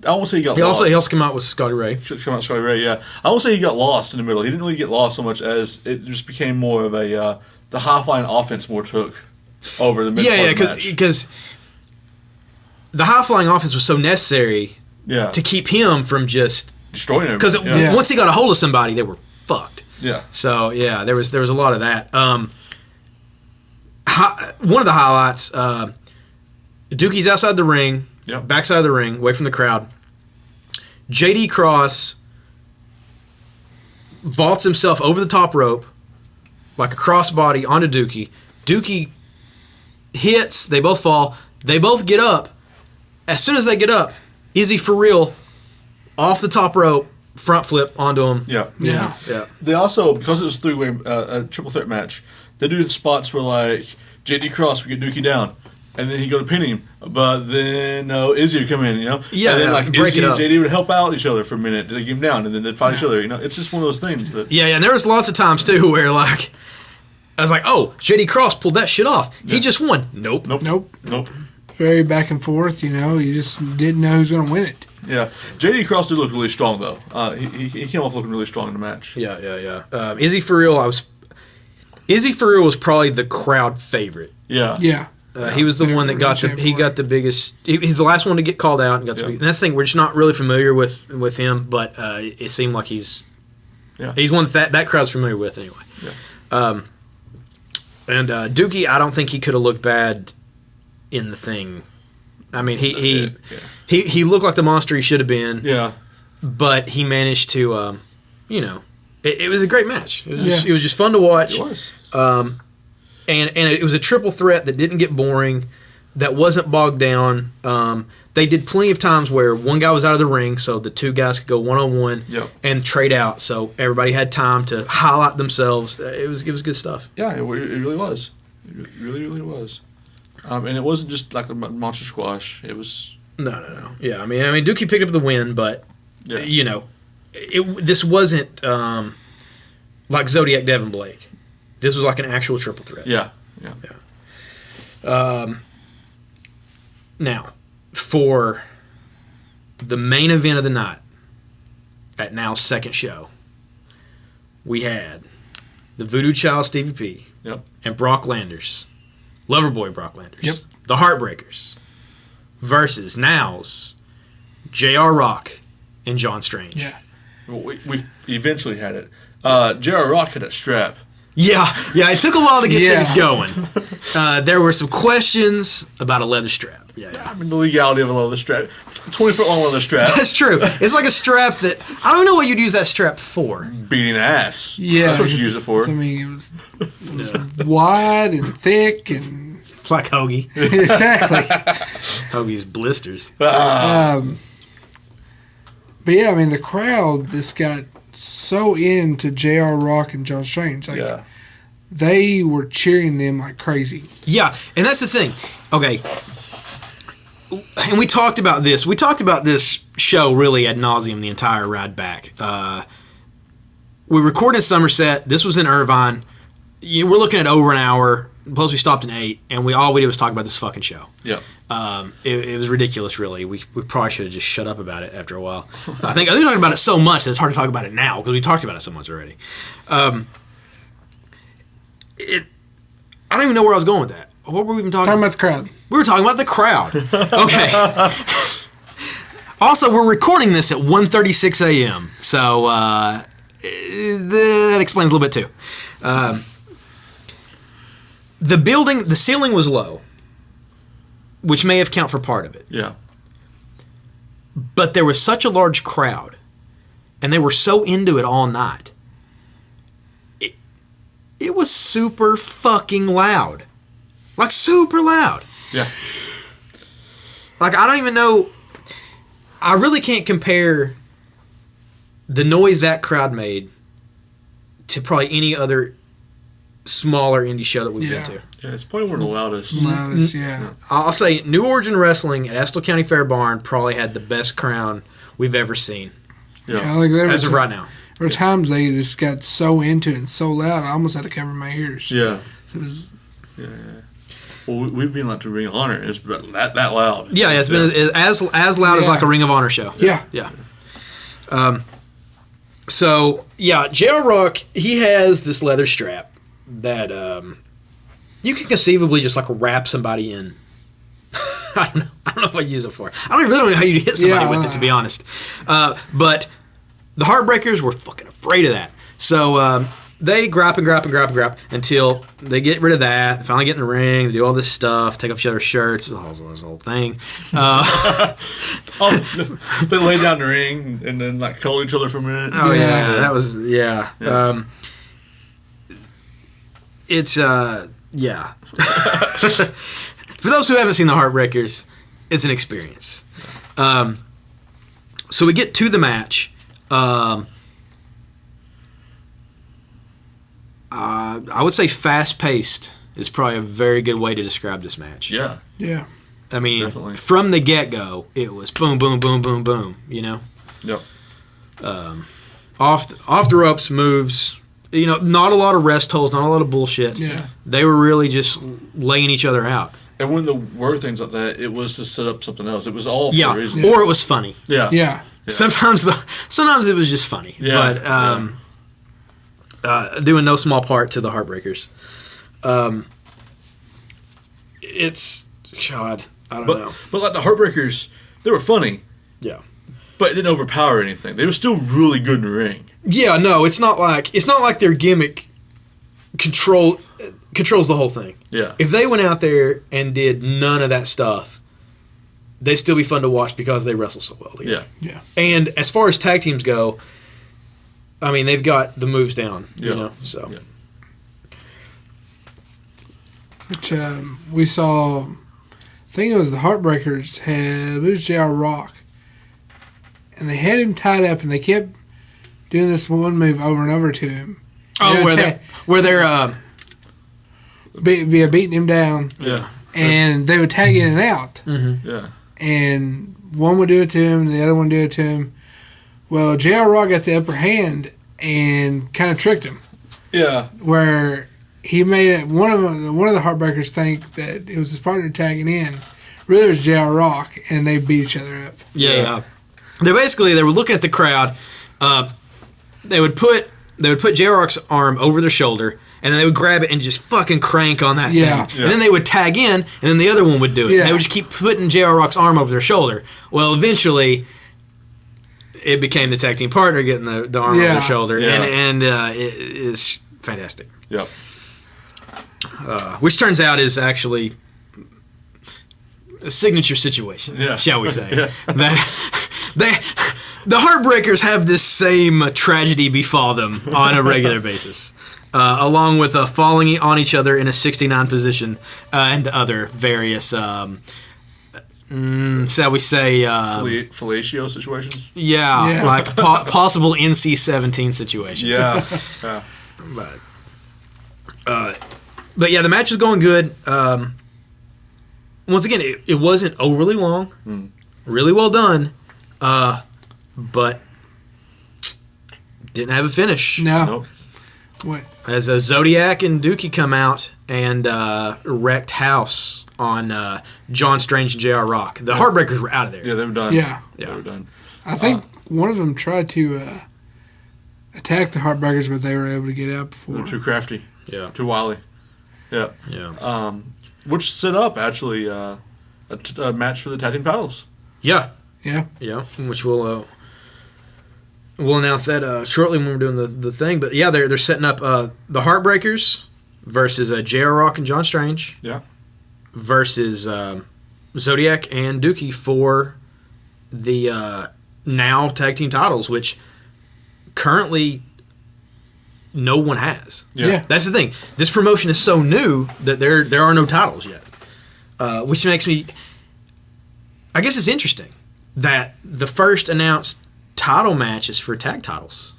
Speaker 3: I won't say he got lost.
Speaker 2: He also came out with Scotty Ray.
Speaker 3: Scotty Ray, yeah. I won't say he got lost in the middle. He didn't really get lost so much as it just became more of a the high-flying offense more took over the middle part of the match.
Speaker 2: Because the high-flying offense was so necessary to keep him from just
Speaker 3: destroying him.
Speaker 2: Because once he got a hold of somebody, they were fucked.
Speaker 3: Yeah.
Speaker 2: So yeah, there was a lot of that. One of the highlights, Dookie's outside the ring, backside of the ring, away from the crowd. JD Cross vaults himself over the top rope like a crossbody onto Dookie. Dookie hits, they both fall, they both get up. As soon as they get up, Izzy For Real off the top rope, front flip onto him.
Speaker 3: Yeah. They also, because it was a triple threat match, they do the spots where, like, JD Cross would get Dookie down, and then he'd go to pin him, but then Izzy would come in, you know?
Speaker 2: Yeah,
Speaker 3: and then, like, Izzy and
Speaker 2: up.
Speaker 3: JD would help out each other for a minute to get him down, and then they'd fight each other, you know? It's just one of those things that...
Speaker 2: Yeah, and there was lots of times, too, where, like, I was like, oh, JD Cross pulled that shit off. Yeah. He just won. Nope.
Speaker 4: Very back and forth, you know? You just didn't know who's going to win it.
Speaker 3: Yeah. JD Cross did look really strong, though. He came off looking really strong in the match.
Speaker 2: Yeah. Izzy For Real, was probably the crowd favorite.
Speaker 3: Yeah.
Speaker 2: He was the one that got the biggest. He's the last one to get called out and got to be. And that's the thing, we're just not really familiar with him, but it seemed like he's
Speaker 3: Yeah.
Speaker 2: He's one that crowd's familiar with anyway.
Speaker 3: Yeah.
Speaker 2: And Dookie, I don't think he could have looked bad in the thing. I mean, he looked like the monster he should have been.
Speaker 3: Yeah.
Speaker 2: But he managed to, it was a great match. It was just fun to watch.
Speaker 3: It was.
Speaker 2: And it was a triple threat that didn't get boring, that wasn't bogged down. They did plenty of times where one guy was out of the ring, so the two guys could go one-on-one and trade out, so everybody had time to highlight themselves. It was good stuff.
Speaker 3: Yeah, it really was. It really, really was. And it wasn't just like a monster squash. It was...
Speaker 2: No. Yeah, I mean, Dookie picked up the win, but, this wasn't like Zodiac Devin Blake. This was like an actual triple threat.
Speaker 3: Yeah.
Speaker 2: Now, for the main event of the night, at Now's second show, we had the Voodoo Child Stevie P and Brock Landers, Loverboy Brock Landers, the Heartbreakers, versus Now's J.R. Rock and John Strange.
Speaker 3: Yeah. Well, we eventually had it. J.R. Rock had a strap.
Speaker 2: Yeah, it took a while to get things going. There were some questions about a leather strap.
Speaker 3: I mean, the legality of a leather strap. 20-foot long leather strap.
Speaker 2: That's true. It's like a strap that... I don't know what you'd use that strap for.
Speaker 3: Beating ass.
Speaker 4: Yeah.
Speaker 3: That's what you use it for.
Speaker 4: I mean, it was wide and thick and...
Speaker 2: Like Hoagie.
Speaker 4: Exactly.
Speaker 2: Hoagie's blisters.
Speaker 4: But yeah, I mean, the crowd just got so into J.R. Rock and John Strange. Like, they were cheering them like crazy.
Speaker 2: Yeah, and that's the thing. Okay. And we talked about this. We talked about this show really ad nauseum the entire ride back. We recorded in Somerset. This was in Irvine. We're looking at over an hour. Plus, we stopped at 8, and all we did was talk about this fucking show.
Speaker 3: Yeah.
Speaker 2: It was ridiculous, really. We probably should have just shut up about it after a while. I think we talked about it so much that it's hard to talk about it now because we talked about it so much already. I don't even know where I was going with that. What were we even talking about?
Speaker 4: Talking about the crowd.
Speaker 2: We were talking about the crowd. Okay. Also, we're recording this at 1:36 a.m., so that explains a little bit too. The ceiling was low, which may have counted for part of it.
Speaker 3: Yeah.
Speaker 2: But there was such a large crowd, and they were so into it all night. It was super fucking loud. Like, super loud.
Speaker 3: Yeah.
Speaker 2: Like, I don't even know. I really can't compare the noise that crowd made to probably any other smaller indie show that we've been to.
Speaker 3: Yeah, it's probably one of the loudest.
Speaker 4: Yeah.
Speaker 2: I'll say New Origin Wrestling at Estill County Fair Barn probably had the best crowd we've ever seen.
Speaker 3: Yeah.
Speaker 4: Like
Speaker 2: as of right now.
Speaker 4: There were times they just got so into it and so loud, I almost had to cover my ears.
Speaker 3: Yeah.
Speaker 4: It was...
Speaker 3: Yeah. Well, we've been like to Ring of Honor. It's that loud.
Speaker 2: Yeah, it's been as loud as like a Ring of Honor show.
Speaker 4: Yeah.
Speaker 2: So, J.R. Rock, he has this leather strap that you can conceivably just like wrap somebody in. I don't know what I use it for. I really don't know how you hit somebody with it, to be honest. But the Heartbreakers were fucking afraid of that. So they grab until they get rid of that. They finally get in the ring. They do all this stuff. Take off each other's shirts. This whole thing.
Speaker 3: They lay down in the ring and then like cuddle each other for a minute.
Speaker 2: Oh yeah, that was it's For those who haven't seen the Heartbreakers, it's an experience. So we get to the match. I would say fast-paced is probably a very good way to describe this match.
Speaker 3: Yeah.
Speaker 4: Yeah.
Speaker 2: I mean,
Speaker 3: definitely.
Speaker 2: From the get-go, it was boom, boom, boom, boom, boom, you know?
Speaker 3: Yep.
Speaker 2: Off the ropes moves, not a lot of rest holds, not a lot of bullshit.
Speaker 4: Yeah.
Speaker 2: They were really just laying each other out.
Speaker 3: And when there were things like that, it was to set up something else. It was all for a reason.
Speaker 2: Or it was funny.
Speaker 3: Yeah.
Speaker 4: Yeah.
Speaker 2: Sometimes it was just funny.
Speaker 3: Yeah.
Speaker 2: But doing no small part to the Heartbreakers. It's God, I don't know.
Speaker 3: But like the Heartbreakers, they were funny.
Speaker 2: Yeah.
Speaker 3: But it didn't overpower anything. They were still really good in the ring.
Speaker 2: Yeah, no, it's not like their gimmick controls the whole thing.
Speaker 3: Yeah.
Speaker 2: If they went out there and did none of that stuff, they'd still be fun to watch because they wrestle so well together.
Speaker 3: Yeah.
Speaker 2: And as far as tag teams go, I mean, they've got the moves down,
Speaker 3: Yeah.
Speaker 2: you know. So.
Speaker 3: Yeah.
Speaker 4: Which we saw, I think it was the Heartbreakers it was J.R. Rock. And they had him tied up and they kept doing this one move over and over to him.
Speaker 2: Oh, where they're
Speaker 4: beating him down.
Speaker 3: Yeah.
Speaker 4: And they would tag in and out.
Speaker 2: Mm-hmm.
Speaker 3: Yeah.
Speaker 4: And one would do it to him and the other one would do it to him. Well, J.R. Rock got the upper hand and kind of tricked him.
Speaker 3: Yeah.
Speaker 4: Where he made it, one of the Heartbreakers think that it was his partner tagging in. Really, it was J.R. Rock, and they beat each other up.
Speaker 2: Yeah. They were looking at the crowd. They would put J.R. Rock's arm over their shoulder, and then they would grab it and just fucking crank on that thing.
Speaker 4: Yeah.
Speaker 2: And then they would tag in, and then the other one would do it.
Speaker 4: Yeah.
Speaker 2: They would just keep putting J.R. Rock's arm over their shoulder. Well, eventually, it became the tag team partner getting the arm over their shoulder, and it is fantastic.
Speaker 3: Yep.
Speaker 2: Which turns out is actually a signature situation, shall we say.
Speaker 3: Yeah.
Speaker 2: The Heartbreakers have this same tragedy befall them on a regular basis, along with falling on each other in a 69 position and other various, shall we say...
Speaker 3: fellatio situations?
Speaker 2: Yeah. Like possible NC-17 situations.
Speaker 3: Yeah.
Speaker 2: But yeah, the match was going good. Once again, it wasn't overly long. Really well done. But didn't have a finish.
Speaker 4: No.
Speaker 3: Nope.
Speaker 4: What?
Speaker 2: As Zodiac and Dookie come out and wrecked house on John Strange and J.R. Rock. The Heartbreakers were out of there.
Speaker 3: Yeah, they were done.
Speaker 4: Yeah.
Speaker 3: They were done.
Speaker 4: I think one of them tried to attack the Heartbreakers, but they were able to get out before.
Speaker 3: They're too crafty.
Speaker 2: Yeah.
Speaker 3: Too wily. Yeah.
Speaker 2: Yeah.
Speaker 3: Which set up, actually, a match for the tag team titles.
Speaker 2: Yeah.
Speaker 4: Yeah.
Speaker 2: Yeah. Which we'll announce that shortly when we're doing the thing. But yeah, they're setting up the Heartbreakers versus J.R. Rock and John Strange.
Speaker 3: Yeah.
Speaker 2: Versus Zodiac and Dookie for the now tag team titles, which currently no one has.
Speaker 4: Yeah.
Speaker 2: That's the thing. This promotion is so new that there are no titles yet, which makes me. I guess it's interesting that the first announced title match is for tag titles.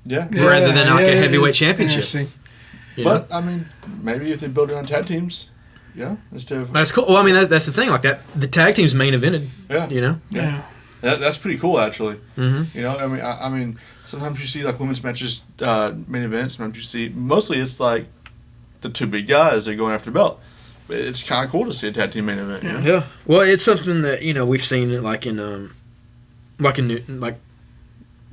Speaker 3: Yeah.
Speaker 2: Rather than like a heavyweight championship.
Speaker 3: But, I mean, maybe if they build it on tag teams, instead of...
Speaker 2: That's cool. Well, I mean, that's the thing. Like that, the tag team's main evented.
Speaker 3: Yeah.
Speaker 2: You know?
Speaker 4: Yeah.
Speaker 3: That's pretty cool, actually.
Speaker 2: Mm-hmm.
Speaker 3: You know, I mean, sometimes you see, like, women's matches, main events. Sometimes you see... Mostly it's, like, the two big guys that are going after the belt. But it's kind of cool to see a tag team main event.
Speaker 4: Yeah.
Speaker 2: Yeah. Well, it's something that, we've seen, like,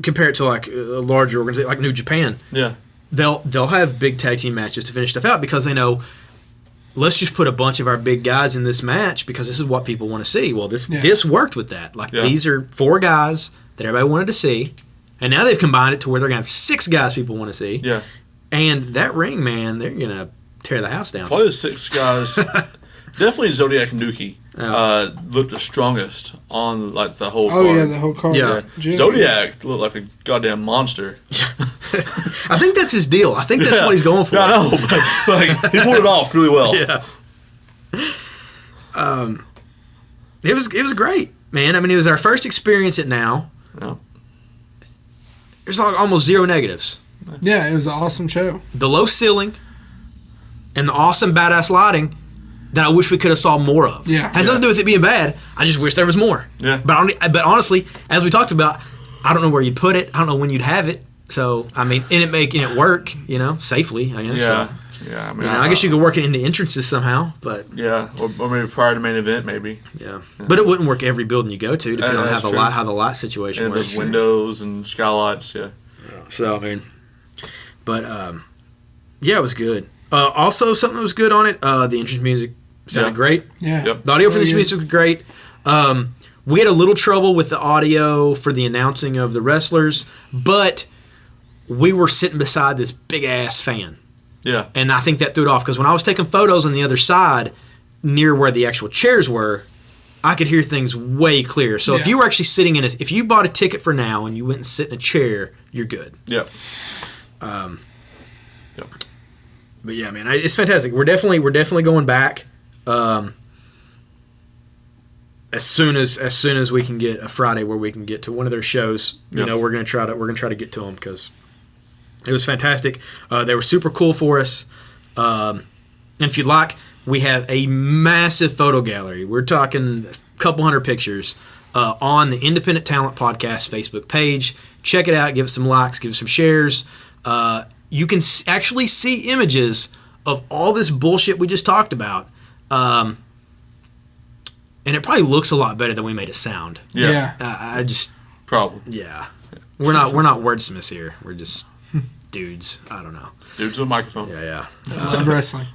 Speaker 2: compare it to, like, a larger organization, like New Japan.
Speaker 3: Yeah.
Speaker 2: They'll have big tag team matches to finish stuff out because they know, let's just put a bunch of our big guys in this match because this is what people want to see. Well, this worked with that. Like, these are 4 guys that everybody wanted to see, and now they've combined it to where they're going to have 6 guys people want to see.
Speaker 3: Yeah.
Speaker 2: And that ring, man, they're going to tear the house down.
Speaker 3: Probably the 6 guys, definitely Zodiac and Dookie, looked the strongest on, like, the whole card.
Speaker 4: Oh, yeah, the whole card.
Speaker 2: Yeah.
Speaker 3: Zodiac looked like a goddamn monster.
Speaker 2: I think that's his deal. I think that's what he's going for.
Speaker 3: Yeah, I know, but like, he pulled it off really well.
Speaker 2: Yeah. It was great, man. I mean, it was our first experience at Now.
Speaker 3: Yeah.
Speaker 2: There's like almost 0 negatives.
Speaker 4: Yeah, it was an awesome show.
Speaker 2: The low ceiling and the awesome badass lighting that I wish we could have saw more of.
Speaker 4: Yeah.
Speaker 2: Has nothing to do with it being bad. I just wish there was more.
Speaker 3: Yeah.
Speaker 2: But honestly, as we talked about, I don't know where you'd put it. I don't know when you'd have it. So, I mean, and it making it work, safely, I guess.
Speaker 3: Yeah.
Speaker 2: So,
Speaker 3: Yeah, I mean,
Speaker 2: I guess you could work it into entrances somehow, but
Speaker 3: yeah, or maybe prior to main event, maybe.
Speaker 2: Yeah, but it wouldn't work every building you go to, depending on how the light situation
Speaker 3: and
Speaker 2: works.
Speaker 3: the windows and skylights, yeah.
Speaker 2: So I mean, but yeah, it was good. Also, something that was good on it, the entrance music sounded great.
Speaker 4: Yeah.
Speaker 3: Yep.
Speaker 2: The audio for this music was great. We had a little trouble with the audio for the announcing of the wrestlers, but we were sitting beside this big-ass fan.
Speaker 3: Yeah.
Speaker 2: And I think that threw it off, because when I was taking photos on the other side, near where the actual chairs were, I could hear things way clearer. So if you were actually sitting in if you bought a ticket for now and you went and sit in a chair, you're good.
Speaker 3: Yep.
Speaker 2: But yeah, man, it's fantastic. We're definitely going back. As soon as we can get a Friday where we can get to one of their shows, you know, we're gonna try to get to them, because it was fantastic. They were super cool for us. And if you'd like, we have a massive photo gallery. We're talking a couple hundred pictures on the Independent Talent Podcast Facebook page. Check it out. Give it some likes. Give it some shares. You can actually see images of all this bullshit we just talked about. And it probably looks a lot better than we made it sound.
Speaker 3: Yeah.
Speaker 2: I just...
Speaker 3: Problem.
Speaker 2: Yeah. We're not wordsmiths here. We're just dudes. I don't know.
Speaker 3: Dudes with a microphone.
Speaker 2: Yeah.
Speaker 4: I love wrestling.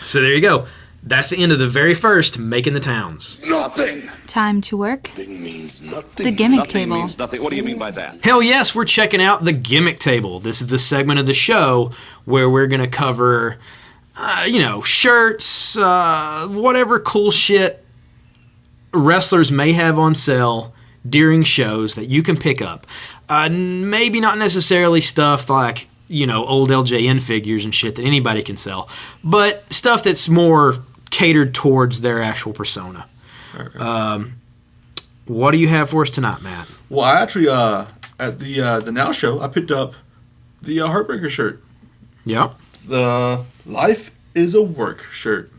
Speaker 2: So there you go. That's the end of the very first Making the Towns.
Speaker 5: Nothing.
Speaker 1: Time to work.
Speaker 5: Nothing means nothing.
Speaker 1: The gimmick
Speaker 6: Nothing
Speaker 1: table.
Speaker 6: means nothing. What do you mean by that?
Speaker 2: Hell yes, we're checking out the Gimmick Table. This is the segment of the show where we're going to cover, shirts, whatever cool shit wrestlers may have on sale during shows that you can pick up. Maybe not necessarily stuff like, old LJN figures and shit that anybody can sell, but stuff that's more catered towards their actual persona. What do you have for us tonight, Matt?
Speaker 3: Well, I actually, at the Now show, I picked up the Heartbreaker shirt.
Speaker 2: Yeah.
Speaker 3: The Life is a Work shirt.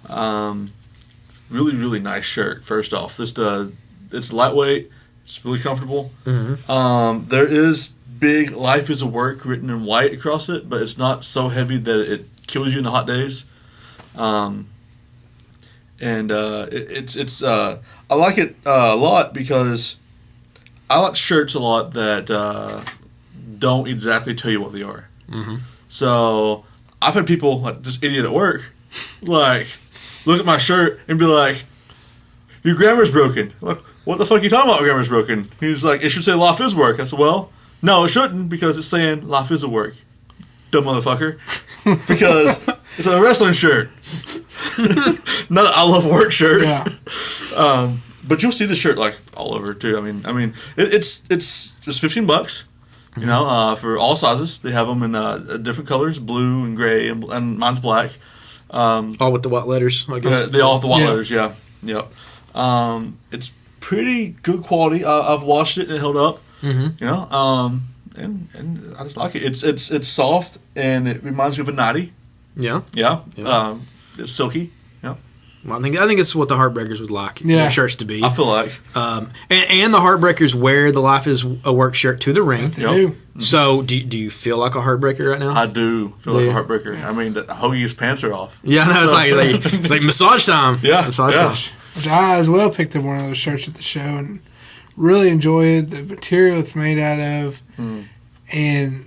Speaker 3: Really, really nice shirt, first off. It's lightweight. It's really comfortable.
Speaker 2: Mm-hmm.
Speaker 3: There is big Life is a Work written in white across it, but it's not so heavy that it kills you in the hot days. I like it a lot because I like shirts a lot that don't exactly tell you what they are.
Speaker 2: Mm-hmm.
Speaker 3: So I've had people, like this idiot at work, like look at my shirt and be like, "Your grammar's broken." Like, what the fuck are you talking about? Grammar's broken. He's like, "It should say life is work." I said, "Well, no, it shouldn't, because it's saying life is a work, dumb motherfucker." Because it's a wrestling shirt, not an I love work shirt.
Speaker 4: Yeah.
Speaker 3: But you'll see the shirt like all over too. I mean, it's just $15. You know, for all sizes. They have them in different colors, blue and gray, and mine's black.
Speaker 2: All with the white letters, I guess.
Speaker 3: They all have the white letters, yeah. Yep. It's pretty good quality. I've washed it and it held up.
Speaker 2: Mm-hmm.
Speaker 3: You know, and I just like it. It's soft and it reminds me of a nightie.
Speaker 2: Yeah.
Speaker 3: Yeah. It's silky. Yeah.
Speaker 2: Well, I think it's what the Heartbreakers would like their shirts to be.
Speaker 3: I feel like.
Speaker 2: And the Heartbreakers wear the Life is a Work shirt to the ring.
Speaker 4: They do.
Speaker 2: So do you feel like a Heartbreaker right now?
Speaker 3: I do feel like a heartbreaker. I mean, Hoagie's pants are off.
Speaker 2: Yeah, no, it's like massage time.
Speaker 3: Yeah,
Speaker 2: massage time.
Speaker 4: Which I as well picked up one of those shirts at the show and really enjoyed the material it's made out of. And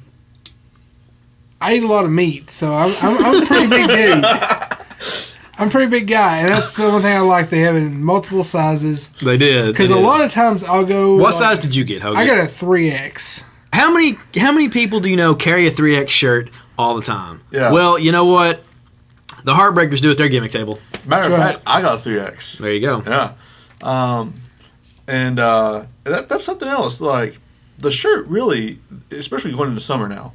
Speaker 4: I eat a lot of meat, so I'm a pretty big dude. I'm a pretty big guy, and that's the one thing I like. They have it in multiple sizes.
Speaker 2: They did.
Speaker 4: Because a lot of times I'll go...
Speaker 2: What size did you get, Hoagie?
Speaker 4: I got a 3X.
Speaker 2: How many people do you know carry a 3X shirt all the time?
Speaker 3: Yeah.
Speaker 2: Well, you know what? The Heartbreakers do at their gimmick table.
Speaker 3: Matter of fact, I got a 3X.
Speaker 2: There you go.
Speaker 3: Yeah. And that's something else. Like, the shirt really, especially going into summer now,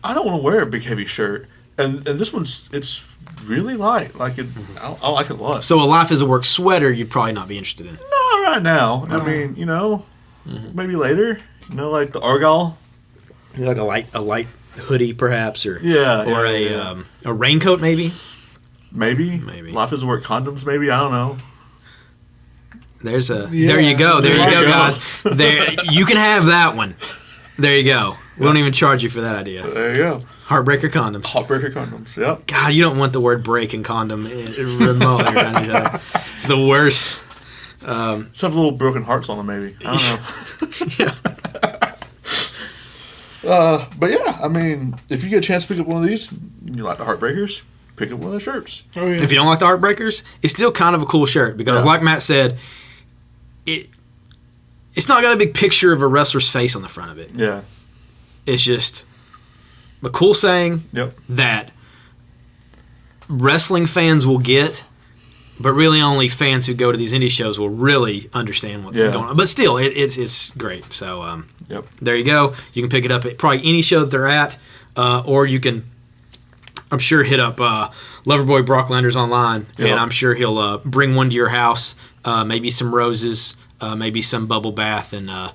Speaker 3: I don't want to wear a big heavy shirt. And this it's really light. Like I like it a lot.
Speaker 2: So a Life is a Work sweater you'd probably not be interested in.
Speaker 3: No, right now. I mean, maybe later. Like the Argyle.
Speaker 2: Like a light hoodie, perhaps, or a raincoat, maybe.
Speaker 3: Maybe. Life is a Work condoms, maybe. I don't know.
Speaker 2: There you go. There you go, guys. There, you can have that one. There you go. We don't even charge you for that idea.
Speaker 3: There you go.
Speaker 2: Heartbreaker condoms.
Speaker 3: Heartbreaker condoms, yep.
Speaker 2: God, you don't want the word break and condom remotely around each other. It's the worst.
Speaker 3: Let's have little broken hearts on them, maybe. I don't know. But yeah, I mean, if you get a chance to pick up one of these, you like the Heartbreakers, pick up one of their shirts.
Speaker 4: Oh, yeah.
Speaker 2: If you don't like the Heartbreakers, it's still kind of a cool shirt because, like Matt said, it's not got a big picture of a wrestler's face on the front of it.
Speaker 3: Yeah.
Speaker 2: It's just a cool saying that wrestling fans will get, but really only fans who go to these indie shows will really understand what's going on. But still, it's great. So there you go. You can pick it up at probably any show that they're at, or you can, I'm sure, hit up Loverboy Brock Landers online, and I'm sure he'll bring one to your house, maybe some roses, maybe some bubble bath, and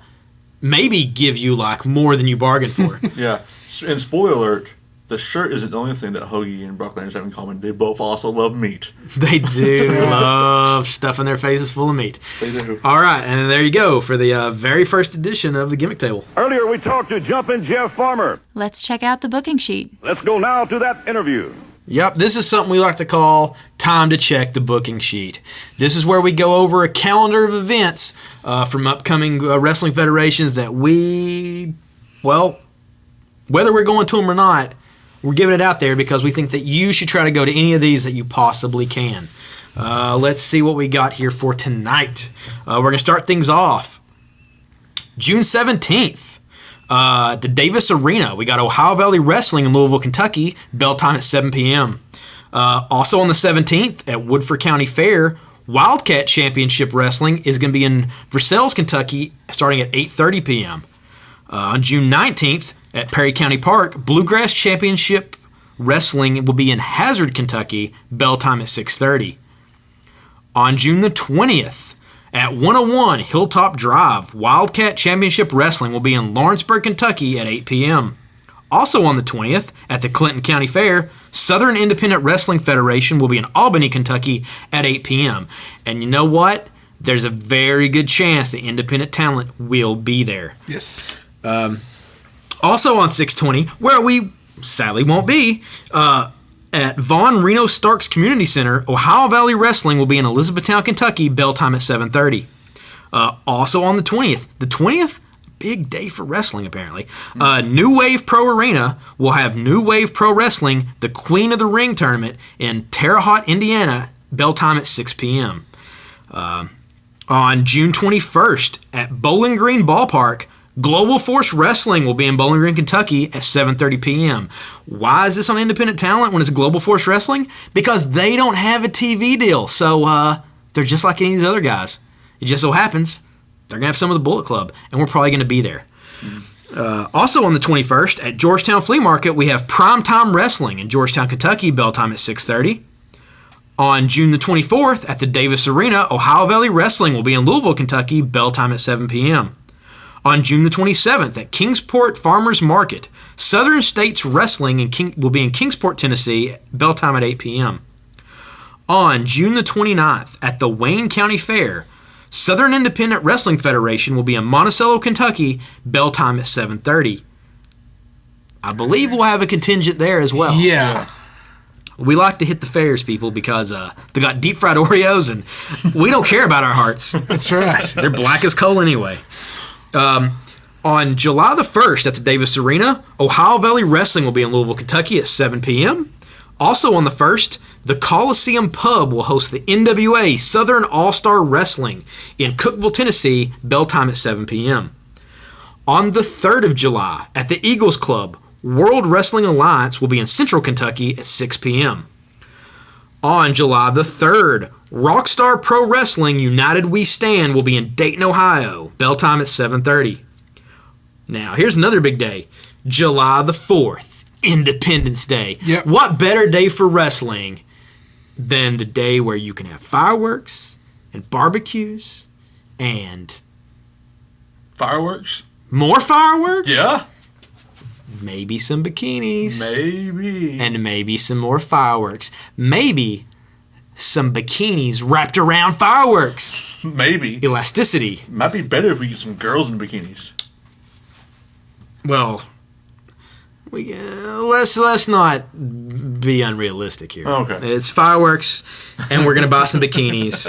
Speaker 2: maybe give you like more than you bargained for.
Speaker 3: Yeah. And spoiler alert, the shirt isn't the only thing that Hoagie and Brock Landers have in common. They both also love meat.
Speaker 2: They do love stuffing their faces full of meat.
Speaker 3: They do.
Speaker 2: All right, and there you go for the very first edition of the Gimmick Table.
Speaker 5: Earlier we talked to Jumpin' Jeff Farmer.
Speaker 1: Let's check out the booking sheet.
Speaker 5: Let's go now to that interview.
Speaker 2: Yep, this is something we like to call time to check the booking sheet. This is where we go over a calendar of events from upcoming wrestling federations that we, well, whether we're going to them or not, we're giving it out there because we think that you should try to go to any of these that you possibly can. Let's see what we got here for tonight. We're going to start things off June 17th. At the Davis Arena, we got Ohio Valley Wrestling in Louisville, Kentucky. Bell time at 7 p.m. Also on the 17th at Woodford County Fair, Wildcat Championship Wrestling is going to be in Versailles, Kentucky, starting at 8:30 p.m. On June 19th at Perry County Park, Bluegrass Championship Wrestling will be in Hazard, Kentucky. Bell time at 6:30. On June the 20th, at 101 Hilltop Drive, Wildcat Championship Wrestling will be in Lawrenceburg, Kentucky at 8 p.m. Also on the 20th, at the Clinton County Fair, Southern Independent Wrestling Federation will be in Albany, Kentucky at 8 p.m. And you know what? There's a very good chance the Independent Talent will be there.
Speaker 4: Yes.
Speaker 2: Also on 620, where we sadly won't be, at Vaughn Reno Starks Community Center, Ohio Valley Wrestling will be in Elizabethtown, Kentucky, bell time at 7:30. Also on the 20th, big day for wrestling apparently. New Wave Pro Arena will have New Wave Pro Wrestling, the Queen of the Ring tournament in Terre Haute, Indiana, bell time at 6 p.m. On June 21st at Bowling Green Ballpark, Global Force Wrestling will be in Bowling Green, Kentucky at 7:30 p.m. Why is this on Independent Talent when it's Global Force Wrestling? Because they don't have a TV deal. So they're just like any of these other guys. It just so happens they're going to have some of the Bullet Club, and we're probably going to be there. Also on the 21st at Georgetown Flea Market, we have Primetime Wrestling in Georgetown, Kentucky, bell time at 6:30. On June the 24th at the Davis Arena, Ohio Valley Wrestling will be in Louisville, Kentucky, bell time at 7 p.m. On June the 27th at Kingsport Farmers Market, Southern States Wrestling will be in Kingsport, Tennessee, bell time at 8 p.m. On June the 29th at the Wayne County Fair, Southern Independent Wrestling Federation will be in Monticello, Kentucky, bell time at 7:30. I believe we'll have a contingent there as well.
Speaker 4: Yeah.
Speaker 2: We like to hit the fairs, people, because they got deep fried Oreos and we don't care about our hearts.
Speaker 4: That's right.
Speaker 2: They're black as coal anyway. On July the 1st at the Davis Arena, Ohio Valley Wrestling will be in Louisville, Kentucky at 7 p.m. Also on the 1st, the Coliseum Pub will host the NWA Southern All-Star Wrestling in Cookeville, Tennessee, bell time at 7 p.m. On the 3rd of July at the Eagles Club, World Wrestling Alliance will be in Central Kentucky at 6 p.m. On July the 3rd, Rockstar Pro Wrestling United We Stand will be in Dayton, Ohio. Bell time at 7:30. Now, here's another big day. July the 4th, Independence Day.
Speaker 4: Yep.
Speaker 2: What better day for wrestling than the day where you can have fireworks and barbecues and...
Speaker 3: Fireworks?
Speaker 2: More fireworks?
Speaker 3: Yeah.
Speaker 2: Maybe some bikinis.
Speaker 3: Maybe.
Speaker 2: And maybe some more fireworks. Maybe some bikinis wrapped around fireworks.
Speaker 3: Maybe.
Speaker 2: Elasticity.
Speaker 3: Might be better if we get some girls in bikinis.
Speaker 2: Well, let's not be unrealistic here.
Speaker 3: Okay.
Speaker 2: It's fireworks, and we're gonna buy some bikinis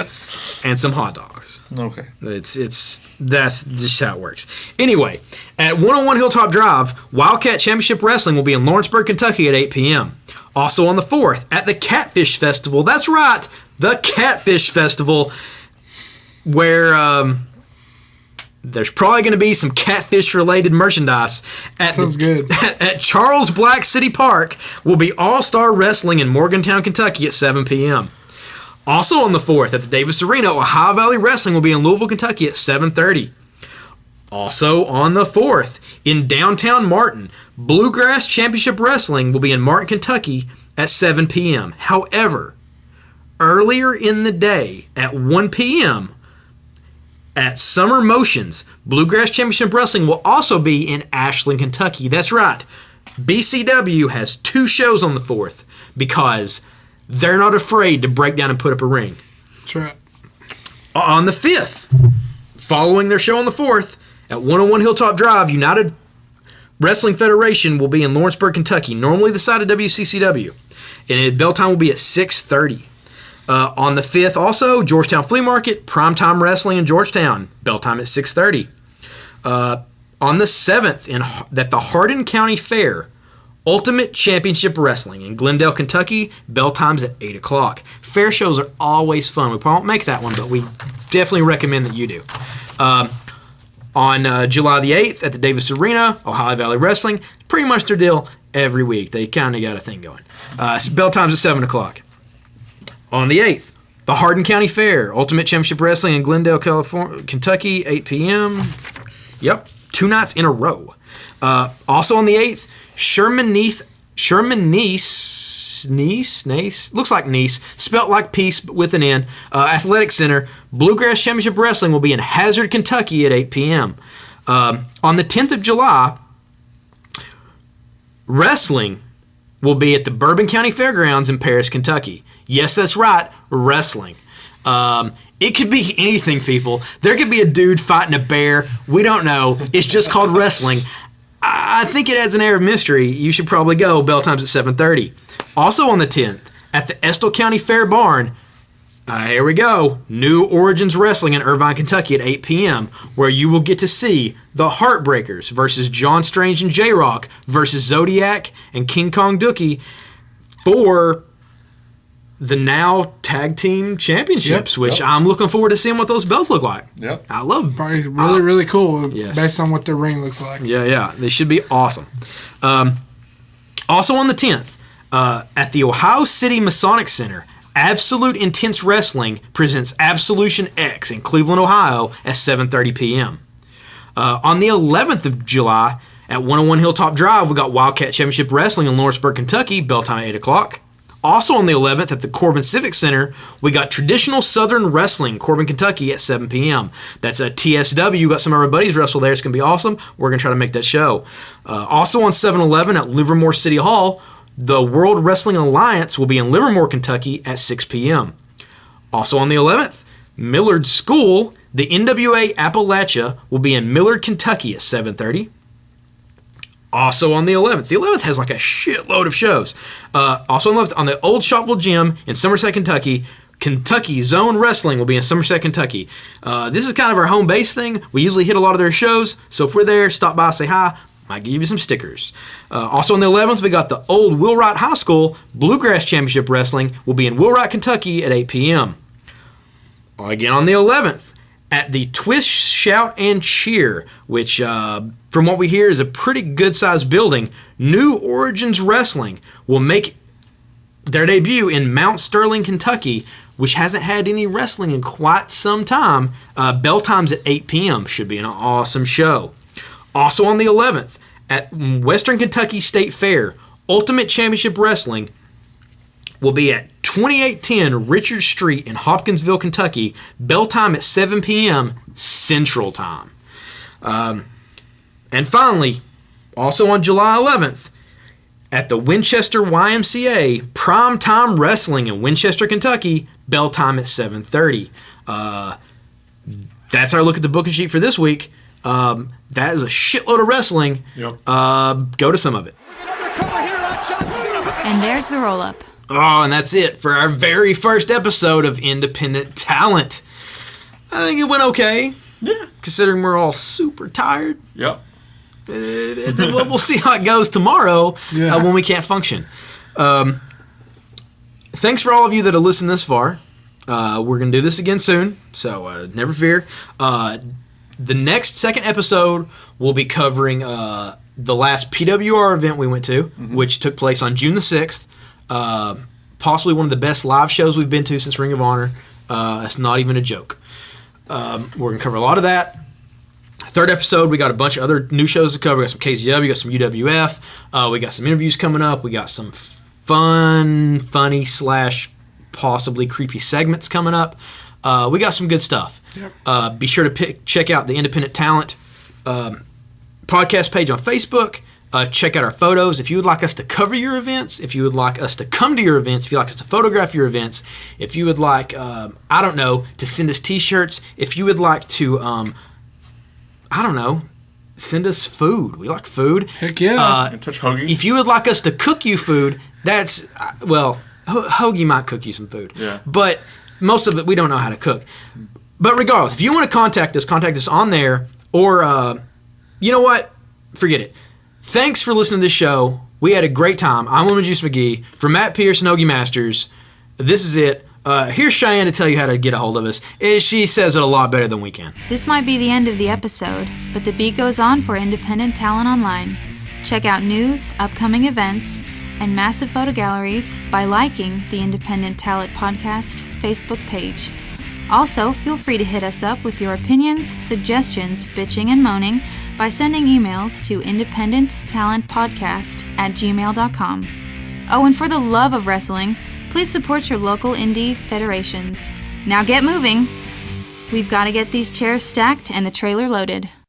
Speaker 2: and some hot dogs.
Speaker 3: Okay.
Speaker 2: That's just how it works. Anyway, at 101 Hilltop Drive, Wildcat Championship Wrestling will be in Lawrenceburg, Kentucky at 8 p.m. Also on the 4th, at the Catfish Festival. That's right, the Catfish Festival, where There's probably going to be some catfish-related merchandise.
Speaker 4: Sounds good.
Speaker 2: At Charles Black City Park will be All-Star Wrestling in Morgantown, Kentucky at 7 p.m. Also on the 4th, at the Davis Arena, Ohio Valley Wrestling will be in Louisville, Kentucky at 7:30. Also on the 4th, in downtown Martin, Bluegrass Championship Wrestling will be in Martin, Kentucky at 7 p.m. However, earlier in the day at 1 p.m., at Summer Motions, Bluegrass Championship Wrestling will also be in Ashland, Kentucky. That's right. BCW has 2 shows on the 4th because they're not afraid to break down and put up a ring.
Speaker 4: That's right.
Speaker 2: On the 5th, following their show on the 4th, at 101 Hilltop Drive, United Wrestling Federation will be in Lawrenceburg, Kentucky, normally the site of WCCW. And bell time will be at 6:30. On the 5th, also, Georgetown Flea Market, Primetime Wrestling in Georgetown, bell time at 6:30. On the 7th, at the Hardin County Fair, Ultimate Championship Wrestling in Glendale, Kentucky, bell times at 8 o'clock. Fair shows are always fun. We probably won't make that one, but we definitely recommend that you do. On July the 8th, at the Davis Arena, Ohio Valley Wrestling, pretty much their deal every week. They kind of got a thing going. Bell times at 7 o'clock. On the 8th, the Hardin County Fair, Ultimate Championship Wrestling in Glendale, Kentucky, 8 p.m. Yep, 2 nights in a row. Also on the 8th, Sherman Nice, looks like Nice, spelt like peace but with an N, Athletic Center, Bluegrass Championship Wrestling will be in Hazard, Kentucky at 8 p.m. On the 10th of July, wrestling will be at the Bourbon County Fairgrounds in Paris, Kentucky. Yes, that's right, wrestling. It could be anything, people. There could be a dude fighting a bear. We don't know. It's just called wrestling. I think it adds an air of mystery. You should probably go. Bell times at 7:30. Also on the 10th, at the Estill County Fair Barn, here we go. New Origins Wrestling in Irvine, Kentucky at 8 p.m., where you will get to see the Heartbreakers versus John Strange and J-Rock versus Zodiac and King Kong Dookie for the now tag team championships, which I'm looking forward to seeing what those belts look like.
Speaker 3: Yep.
Speaker 2: I love them.
Speaker 4: Probably really, really cool
Speaker 2: yes.
Speaker 4: based on what their ring looks like.
Speaker 2: Yeah. They should be awesome. Also on the 10th, at the Ohio City Masonic Center, Absolute Intense Wrestling presents Absolution X in Cleveland, Ohio at 7:30 p.m. On the 11th of July, at 101 Hilltop Drive, we got Wildcat Championship Wrestling in Lawrenceburg, Kentucky, bell time at 8 o'clock. Also on the 11th, at the Corbin Civic Center, we got Traditional Southern Wrestling, Corbin, Kentucky, at 7 p.m. That's a TSW. Got some of our buddies wrestle there. It's going to be awesome. We're going to try to make that show. Also on 7/11 at Livermore City Hall, the World Wrestling Alliance will be in Livermore, Kentucky, at 6 p.m. Also on the 11th, Millard School, the NWA Appalachia, will be in Millard, Kentucky, at 7:30. Also on the 11th. The 11th has like a shitload of shows. Also on the 11th, on the Old Shopville Gym in Somerset, Kentucky, Kentucky Zone Wrestling will be in Somerset, Kentucky. This is kind of our home base thing. We usually hit a lot of their shows. So if we're there, stop by, say hi. Might give you some stickers. Also on the 11th, we got the Old Wheelwright High School Bluegrass Championship Wrestling will be in Wheelwright, Kentucky at 8 p.m. Again on the 11th, at the Twist, Shout, and Cheer, which from what we hear is a pretty good-sized building, New Origins Wrestling will make their debut in Mount Sterling, Kentucky, which hasn't had any wrestling in quite some time. Bell times at 8 p.m. Should be an awesome show. Also on the 11th, at Western Kentucky State Fair, Ultimate Championship Wrestling will be at 2810 Richard Street in Hopkinsville, Kentucky. Bell time at 7 p.m. Central Time. And finally, also on July 11th, at the Winchester YMCA, Prime Time Wrestling in Winchester, Kentucky. Bell time at 7:30. That's our look at the booking sheet for this week. That is a shitload of wrestling.
Speaker 3: Yep.
Speaker 2: Go to some of it.
Speaker 1: And there's the roll-up.
Speaker 2: Oh, and that's it for our very first episode of Independent Talent. I think it went okay.
Speaker 3: Yeah.
Speaker 2: Considering we're all super tired.
Speaker 3: Yep.
Speaker 2: We'll see how it goes tomorrow when we can't function. Thanks for all of you that have listened this far. We're going to do this again soon, so never fear. The next second episode will be covering the last PWR event we went to, which took place on June the 6th. Possibly one of the best live shows we've been to since Ring of Honor. It's not even a joke. We're going to cover a lot of that. Third episode, we got a bunch of other new shows to cover. We got some KZW, we got some UWF. We got some interviews coming up. We got some funny / possibly creepy segments coming up. We got some good stuff. Yep. Be sure to check out the Independent Talent podcast page on Facebook. Check out our photos. If you would like us to cover your events, if you would like us to come to your events, if you'd like us to photograph your events, if you would like, to send us t-shirts, if you would like to, send us food. We like food.
Speaker 4: Heck yeah.
Speaker 3: And touch hoagie.
Speaker 2: If you would like us to cook you food, that's, Hoagie might cook you some food.
Speaker 3: Yeah.
Speaker 2: But most of it, we don't know how to cook. But regardless, if you want to contact us on there, or, you know what? Forget it. Thanks for listening to this show. We had a great time. I'm Lemonjuice McGee. For Matt Pierce and Hoagie Masters, this is it. Here's Cheyenne to tell you how to get a hold of us. She says it a lot better than we can.
Speaker 1: This might be the end of the episode, but the beat goes on for Independent Talent Online. Check out news, upcoming events, and massive photo galleries by liking the Independent Talent Podcast Facebook page. Also, feel free to hit us up with your opinions, suggestions, bitching, and moaning by sending emails to independenttalentpodcast@gmail.com. Oh, and for the love of wrestling, please support your local indie federations. Now get moving! We've got to get these chairs stacked and the trailer loaded.